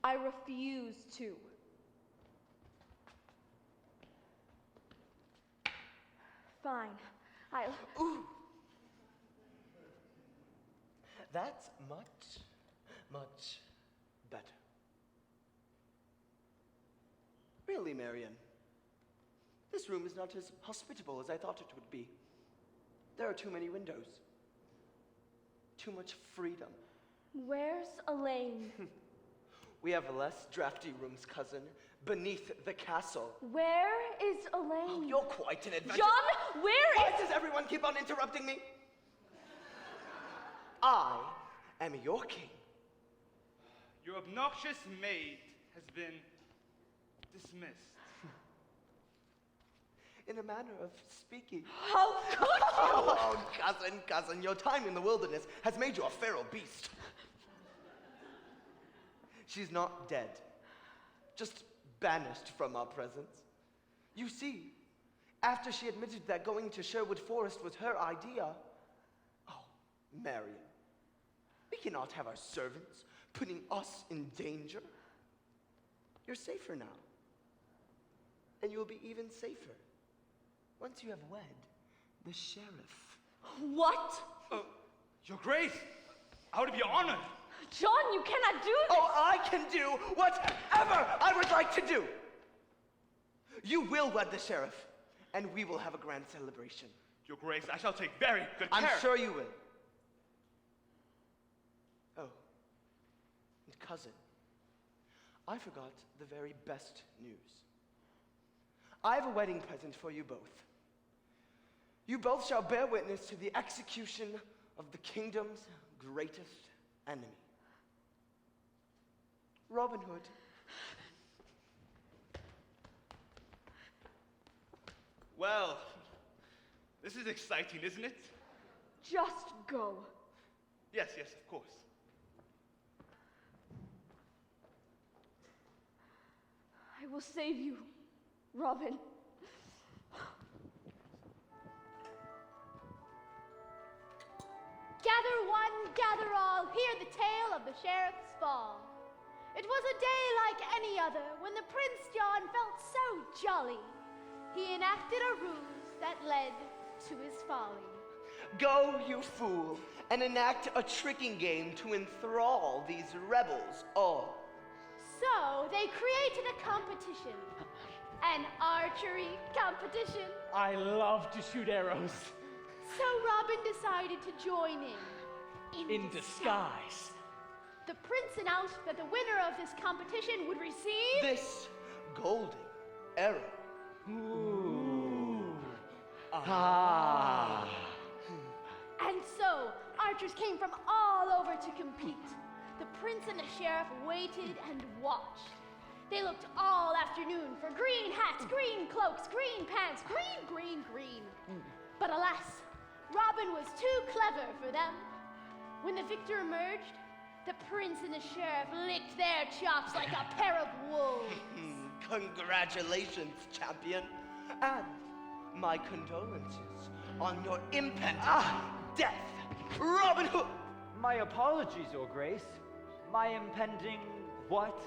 I refuse to. Fine. I'll. Ooh. That's much, much better. Really, Marion, this room is not as hospitable as I thought it would be. There are too many windows. Too much freedom. Where's Elaine? We have less drafty rooms, cousin, beneath the castle. Where is Oh, Elaine? you're quite an adventure. John, where Why is. does everyone keep on interrupting me? I am your king. Your obnoxious maid has been dismissed. In a manner of speaking. How could you? Oh, cousin, your time in the wilderness has made you a feral beast. She's not dead, just banished from our presence. You see, after she admitted that going to Sherwood Forest was her idea, oh, Marion, we cannot have our servants putting us in danger. You're safer now, and you'll be even safer once you have wed the sheriff. What? Your Grace, I would be honored. John, you cannot do this! Oh, I can do whatever I would like to do. You will wed the sheriff, and we will have a grand celebration. Your Grace, I shall take very good care. I'm sure you will. Oh, and cousin, I forgot the very best news. I have a wedding present for you both. You both shall bear witness to the execution of the kingdom's greatest enemy. Robin Hood. Well, this is exciting, isn't it? Just go. Yes, yes, of course. I will save you, Robin. Gather one, gather all, hear the tale of the sheriff's fall. It was a day like any other when the Prince John felt so jolly. He enacted a ruse that led to his folly. Go, you fool, and enact a tricking game to enthrall these rebels all. So they created a competition, an archery competition. I love to shoot arrows. So Robin decided to join in disguise. The prince announced that the winner of this competition would receive This golden arrow. And so, archers came from all over to compete. The prince and the sheriff waited and watched. They looked all afternoon for green hats, green cloaks, green pants, green. But alas, Robin was too clever for them. When the victor emerged, the prince and the sheriff licked their chops like a pair of wolves. Congratulations, champion. And my condolences on your impending death, Robin Hood. My apologies, Your Grace. My impending what?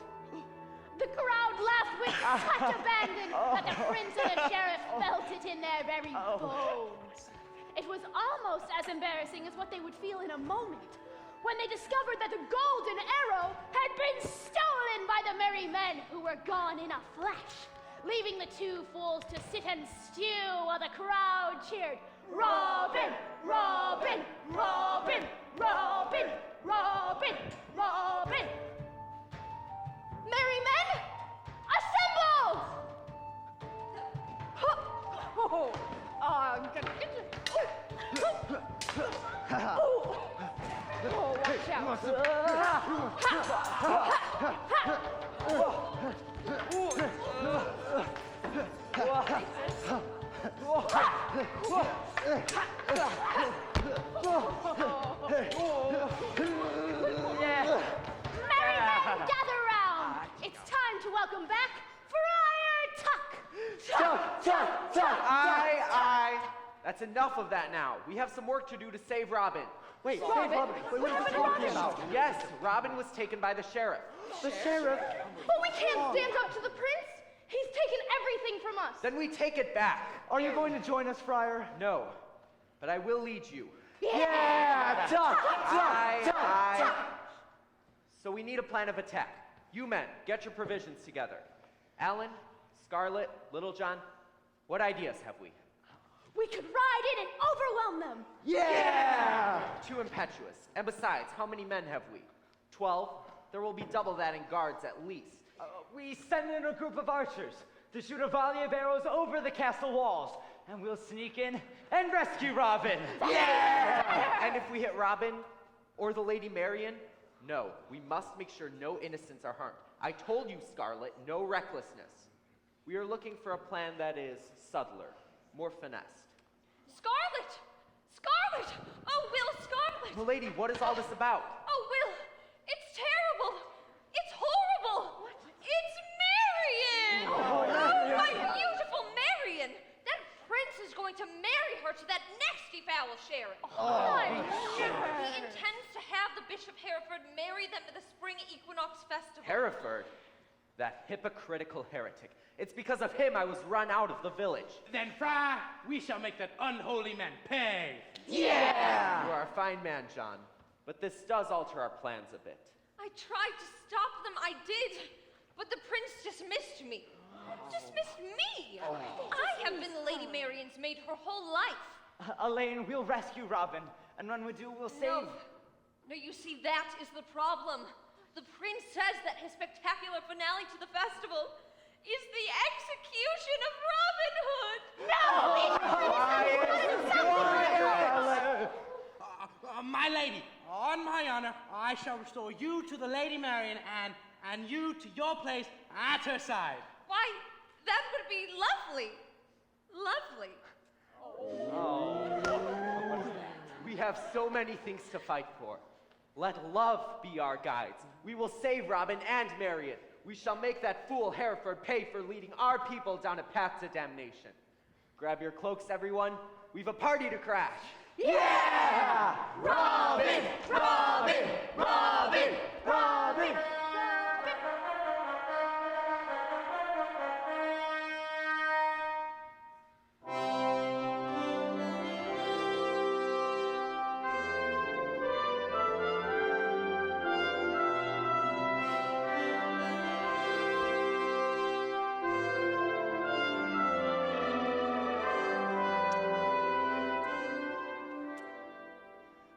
The crowd laughed with such abandon that the prince and the sheriff felt it in their very bones. It was almost as embarrassing as what they would feel in a moment when they discovered that the golden arrow had been stolen by the merry men who were gone in a flash, leaving the two fools to sit and stew while the crowd cheered, "Robin, Robin, Robin, Robin, Robin, Robin." Merry men, assemble! Watch out. Merry men, gather round. It's time to welcome back Friar Tuck. Aye. That's enough of that now. We have some work to do to save Robin. Wait, Robin? save Robin. Wait, what are you talking about? Yes, Robin was taken by the sheriff. The sheriff? But we can't stand up to the prince. He's taken everything from us. Then we take it back. Are you going to join us, Friar? No, but I will lead you. Yeah! Tuck! Aye. So we need a plan of attack. You men, get your provisions together. Alan, Scarlet, Little John, what ideas have we? We could ride in and overwhelm them. Yeah! Too impetuous. And besides, how many men have we? 12? There will be double that in guards at least. We send in a group of archers to shoot a volley of arrows over the castle walls, and we'll sneak in and rescue Robin. And if we hit Robin or the Lady Marion, no, we must make sure no innocents are harmed. I told you, Scarlet, no recklessness. We are looking for a plan that is subtler, more finessed. Scarlet! Scarlet! Oh, Will, Scarlet! Milady, what is all this about? Oh, Will, it's terrible! It's horrible! It's Marion! Oh, my beautiful Marion! That prince is going to marry her to that nasty foul sheriff. He intends to have the Bishop Hereford marry them at the Spring Equinox Festival. Hereford? That hypocritical heretic. It's because of him I was run out of the village. Then, Friar, we shall make that unholy man pay. You are a fine man, John. But this does alter our plans a bit. I tried to stop them, I did. But the prince dismissed me. me. Dismissed me! I have been Lady Marion's maid her whole life. Elaine, we'll rescue Robin, and when we do, we'll save... No, you see, that is the problem. The prince says that his spectacular finale to the festival is the execution of Robin Hood. My lady, on my honor, I shall restore you to the Lady Marion and you to your place at her side. Why, that would be lovely. Lovely. We have so many things to fight for. Let love be our guides. We will save Robin and Marion. We shall make that fool Hereford pay for leading our people down a path to damnation. Grab your cloaks, everyone. We've a party to crash. Yeah! Robin! Robin! Robin! Robin!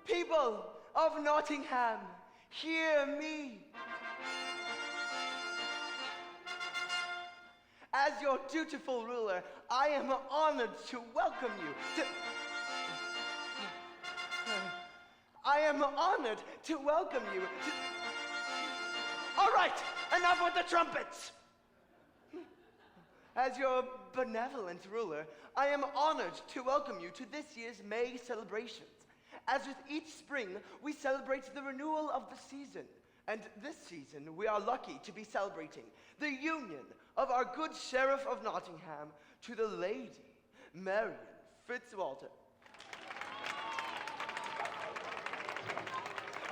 People of Nottingham, hear me. As your dutiful ruler, I am honored to welcome you to... I am honored to welcome you to... All right, enough with the trumpets. As your benevolent ruler, I am honored to welcome you to this year's May celebrations. As with each spring, we celebrate the renewal of the season. And this season, we are lucky to be celebrating the union of our good Sheriff of Nottingham to the Lady Marion Fitzwalter.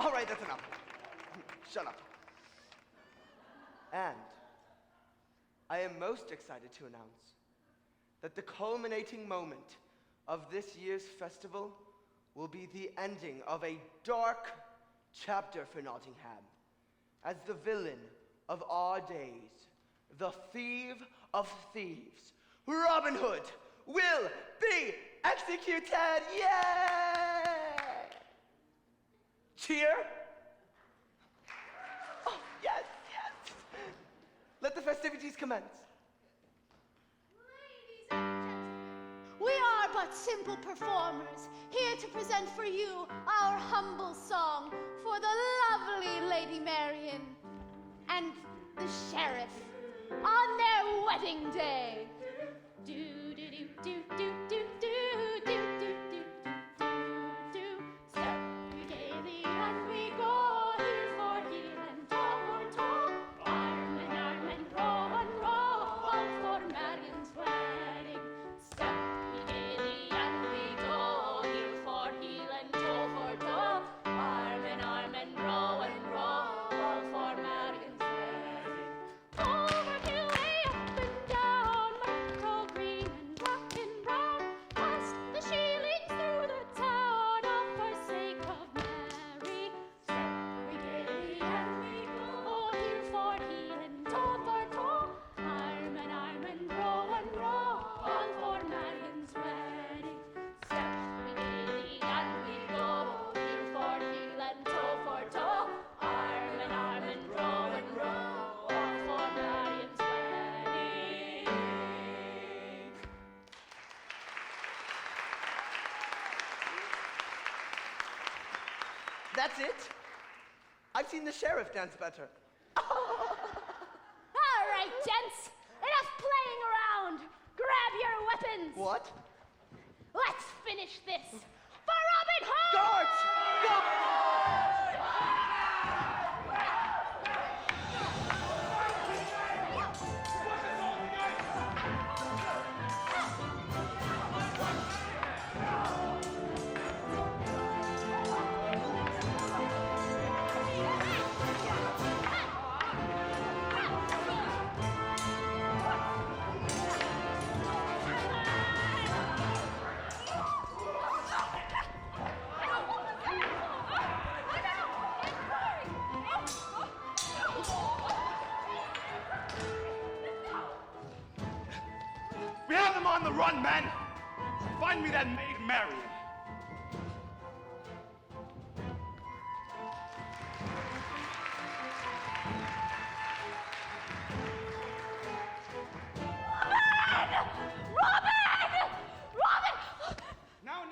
All right, that's enough. Shut up. And I am most excited to announce that the culminating moment of this year's festival will be the ending of a dark chapter for Nottingham, as the villain of our days, the thief of thieves, Robin Hood, will be executed! Yay! Cheer! Oh, yes, yes! Let the festivities commence. Ladies and gentlemen, we are but simple performers, here to present for you our humble song for the lovely Lady Marion and the Sheriff on their wedding day. Do do do do do do do do do do do. Step we gaily and we go, heel for heel and toe for toe, arm and row all for Marion's wedding. Step we gaily and we go, heel for heel and toe for toe, arm and row all for Marion's wedding. Over hill way, up and down, mackerel green and black and brown, past the shillings through the town, all for sake of Mary. Step we gaily and we go, heel for heel and toe for toe, arm and row all for Marion's wedding. Step we gaily and we go, heel for heel and toe for toe, arm and row all for Marion's wedding. That's it? I've seen the sheriff dance better. All right, gents, enough playing around. Grab your weapons. What? Let's finish this for Robin Hood! Guards! Go! We have them on the run, men! Find me that maid Marion.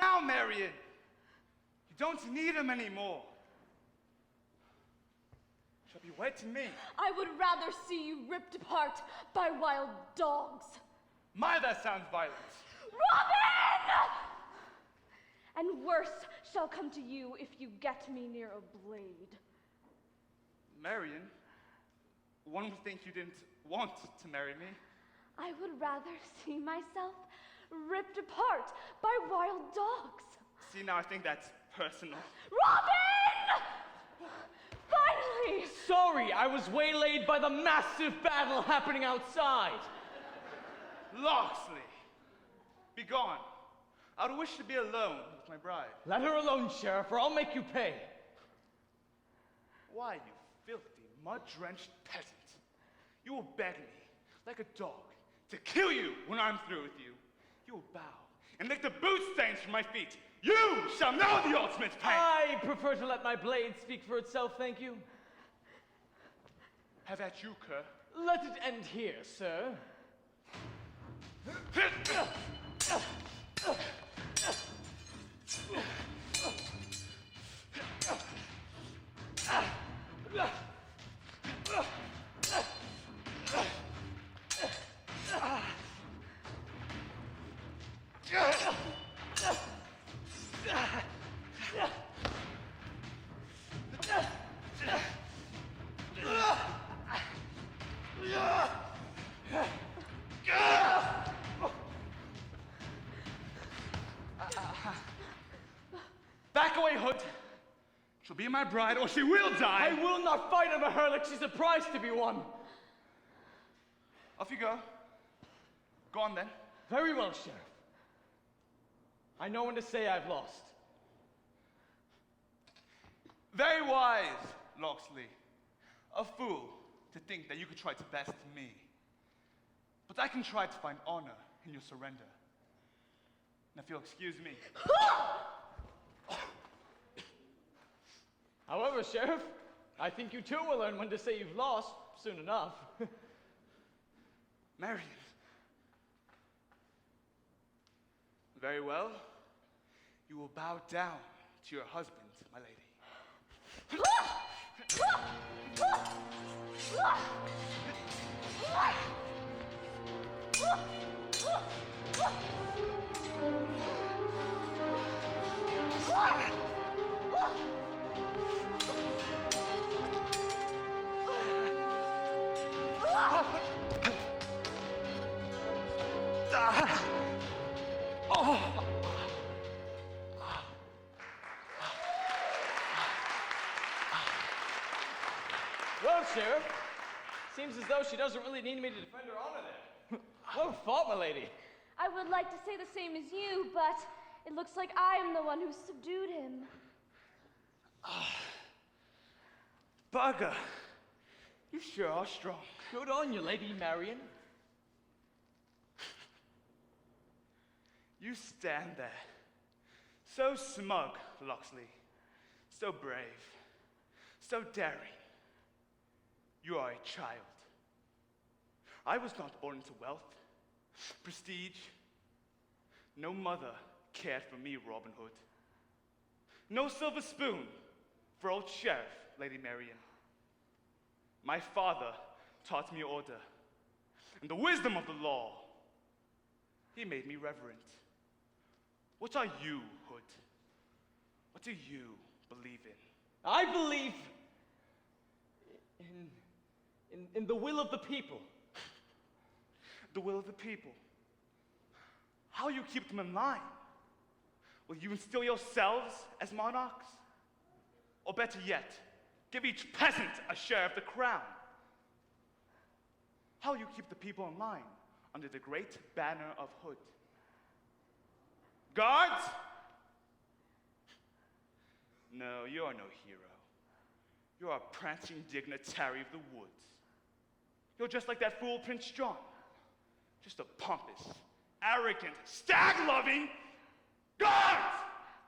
Now, Marion! You don't need him anymore. Shall be wed to me. I would rather see you ripped apart by wild dogs. My, that sounds violent. Robin! And worse shall come to you if you get me near a blade. Marion, one would think you didn't want to marry me. I would rather see myself ripped apart by wild dogs. See, now I think that's personal. Robin! Finally! Sorry, I was waylaid by the massive battle happening outside. Locksley, be gone. I would wish to be alone with my bride. Let her alone, Sheriff, or I'll make you pay. Why, you filthy, mud-drenched peasant. You will beg me, like a dog, to kill you when I'm through with you. You will bow and lick the boot stains from my feet. You shall know the ultimate pain. I prefer to let my blade speak for itself, thank you. Have at you, cur. Let it end here, sir. Back away, Hood. She'll be my bride, or she will die. I will not fight over her like she's a prize to be won. Off you go. Go on, then. Very well, Sheriff. I know when to say I've lost. Very wise, Locksley. A fool to think that you could try to best me. But I can try to find honor in your surrender. Now, if you'll excuse me. However, Sheriff, I think you too will learn when to say you've lost soon enough. Marion. Very well. You will bow down to your husband, my lady. Well, Sheriff, seems as though she doesn't really need me to defend her honor there. Well fought, my lady. I would like to say the same as you, but it looks like I am the one who subdued him. Bugger. You sure are strong. Good on you, Lady Marion. You stand there. So smug, Locksley. So brave. So daring. You are a child. I was not born into wealth, prestige. No mother cared for me, Robin Hood. No silver spoon for old Sheriff, Lady Marion. My father taught me order and the wisdom of the law. He made me reverent. What are you, Hood? What do you believe in? I believe in the will of the people. The will of the people. How you keep them in line? Will you instill yourselves as monarchs? Or better yet, give each peasant a share of the crown? How you keep the people in line under the great banner of Hood? Guards! No, you are no hero. You are a prancing dignitary of the woods. You're just like that fool Prince John. Just a pompous, arrogant, stag-loving guards!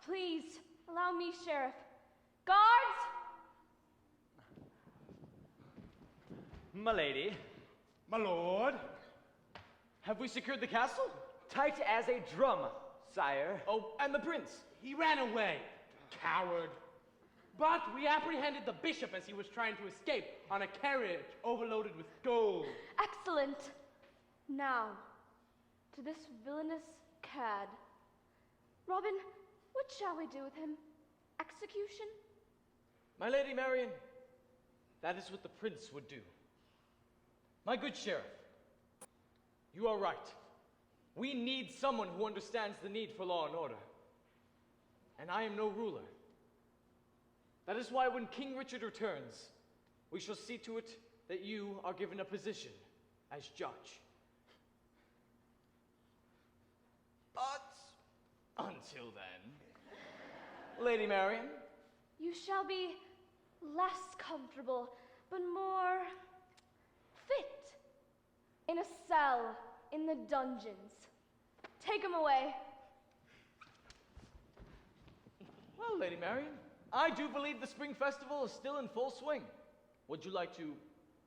Please, allow me, Sheriff. Guards! Milady, My lord. Have we secured the castle? tight as a drum, sire. Oh, and the prince? He ran away. Coward. But we apprehended the bishop as he was trying to escape on a carriage overloaded with gold. Excellent. Now, to this villainous cad. Robin, what shall we do with him? Execution? My lady Marion, that is what the prince would do. My good sheriff, you are right. We need someone who understands the need for law and order. And I am no ruler. That is why when King Richard returns, we shall see to it that you are given a position as judge. But until then, Lady Marion, You shall be less comfortable, but more fit. In a cell in the dungeons. Take him away. well, Lady Marion, I do believe the Spring Festival is still in full swing. Would you like to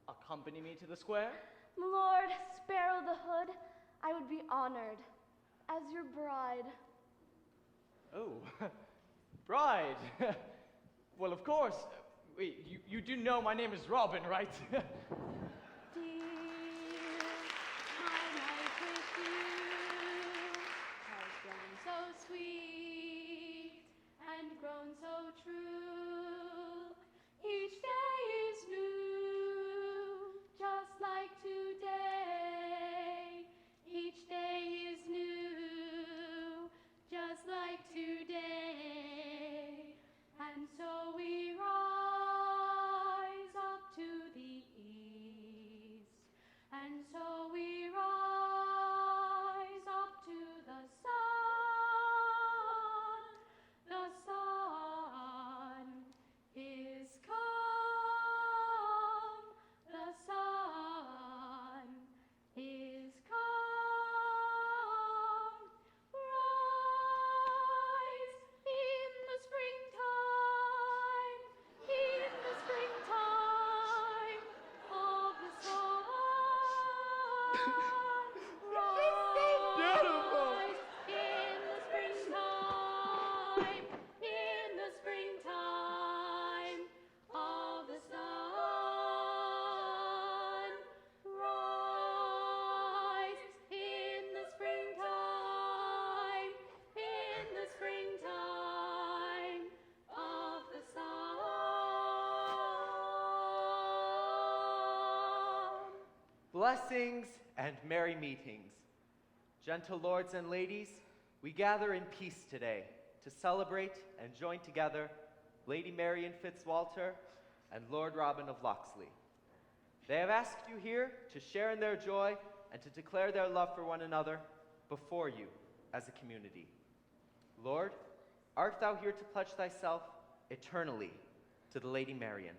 accompany me to the square? My lord, Sparrow the Hood, I would be honored as your bride. Oh, bride. Well, of course. Wait, you do know my name is Robin, right? Dear, my life with you has grown so sweet and grown so true. Each day is new, just like today. Each day is new, just like today. And so we rise up to the east, and so we rise up to the sun. The sun is come, the sun is come. Rise in the springtime, in the springtime of the sun. Rise in the springtime, in the springtime of the sun. Rise in the springtime, in the springtime of the sun. Blessings and merry meetings. Gentle lords and ladies, we gather in peace today to celebrate and join together Lady Marion Fitzwalter and Lord Robin of Locksley. They have asked you here to share in their joy and to declare their love for one another before you as a community. Lord, art thou here to pledge thyself eternally to the Lady Marion?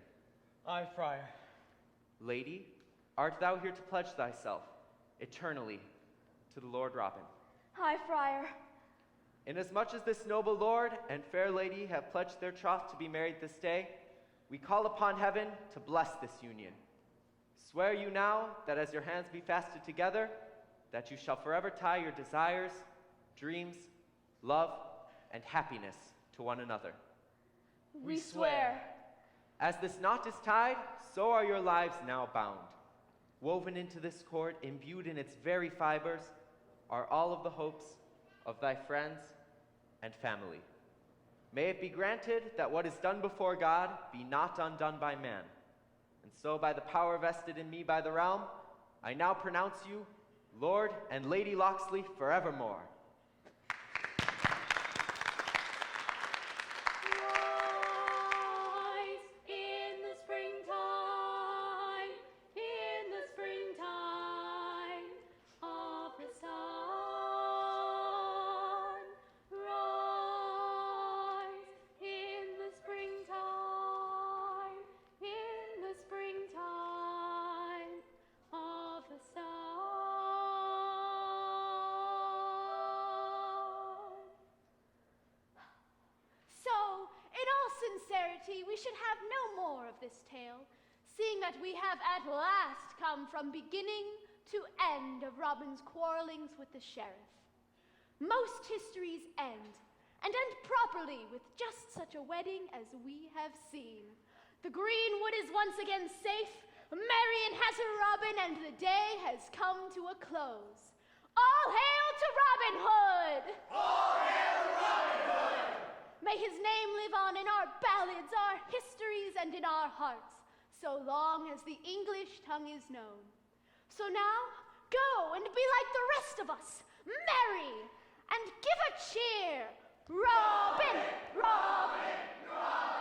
Aye, Friar. Lady, art thou here to pledge thyself eternally to the Lord Robin? Hi, Friar. Inasmuch as this noble lord and fair lady have pledged their troth to be married this day, we call upon heaven to bless this union. Swear you now that as your hands be fastened together, that you shall forever tie your desires, dreams, love, and happiness to one another. We swear. As this knot is tied, so are your lives now bound. Woven into this cord, imbued in its very fibers, are all of the hopes of thy friends and family. May it be granted that what is done before God be not undone by man. And so by the power vested in me by the realm, I now pronounce you Lord and Lady Locksley forevermore. Rise in the springtime, in the springtime of the sun. Rise in the springtime, in the springtime of the sun. we should have no more of this tale, seeing that we have at last come from beginning to end of Robin's quarrelings with the sheriff. Most histories end, and end properly with just such a wedding as we have seen. The greenwood is once again safe, Marion has her Robin, and the day has come to a close. All hail to Robin Hood! All hail to Robin Hood! May his name live on in our ballads, our histories, and in our hearts, so long as the English tongue is known. So now, go and be like the rest of us, merry, and give a cheer. Robin! Robin! Robin!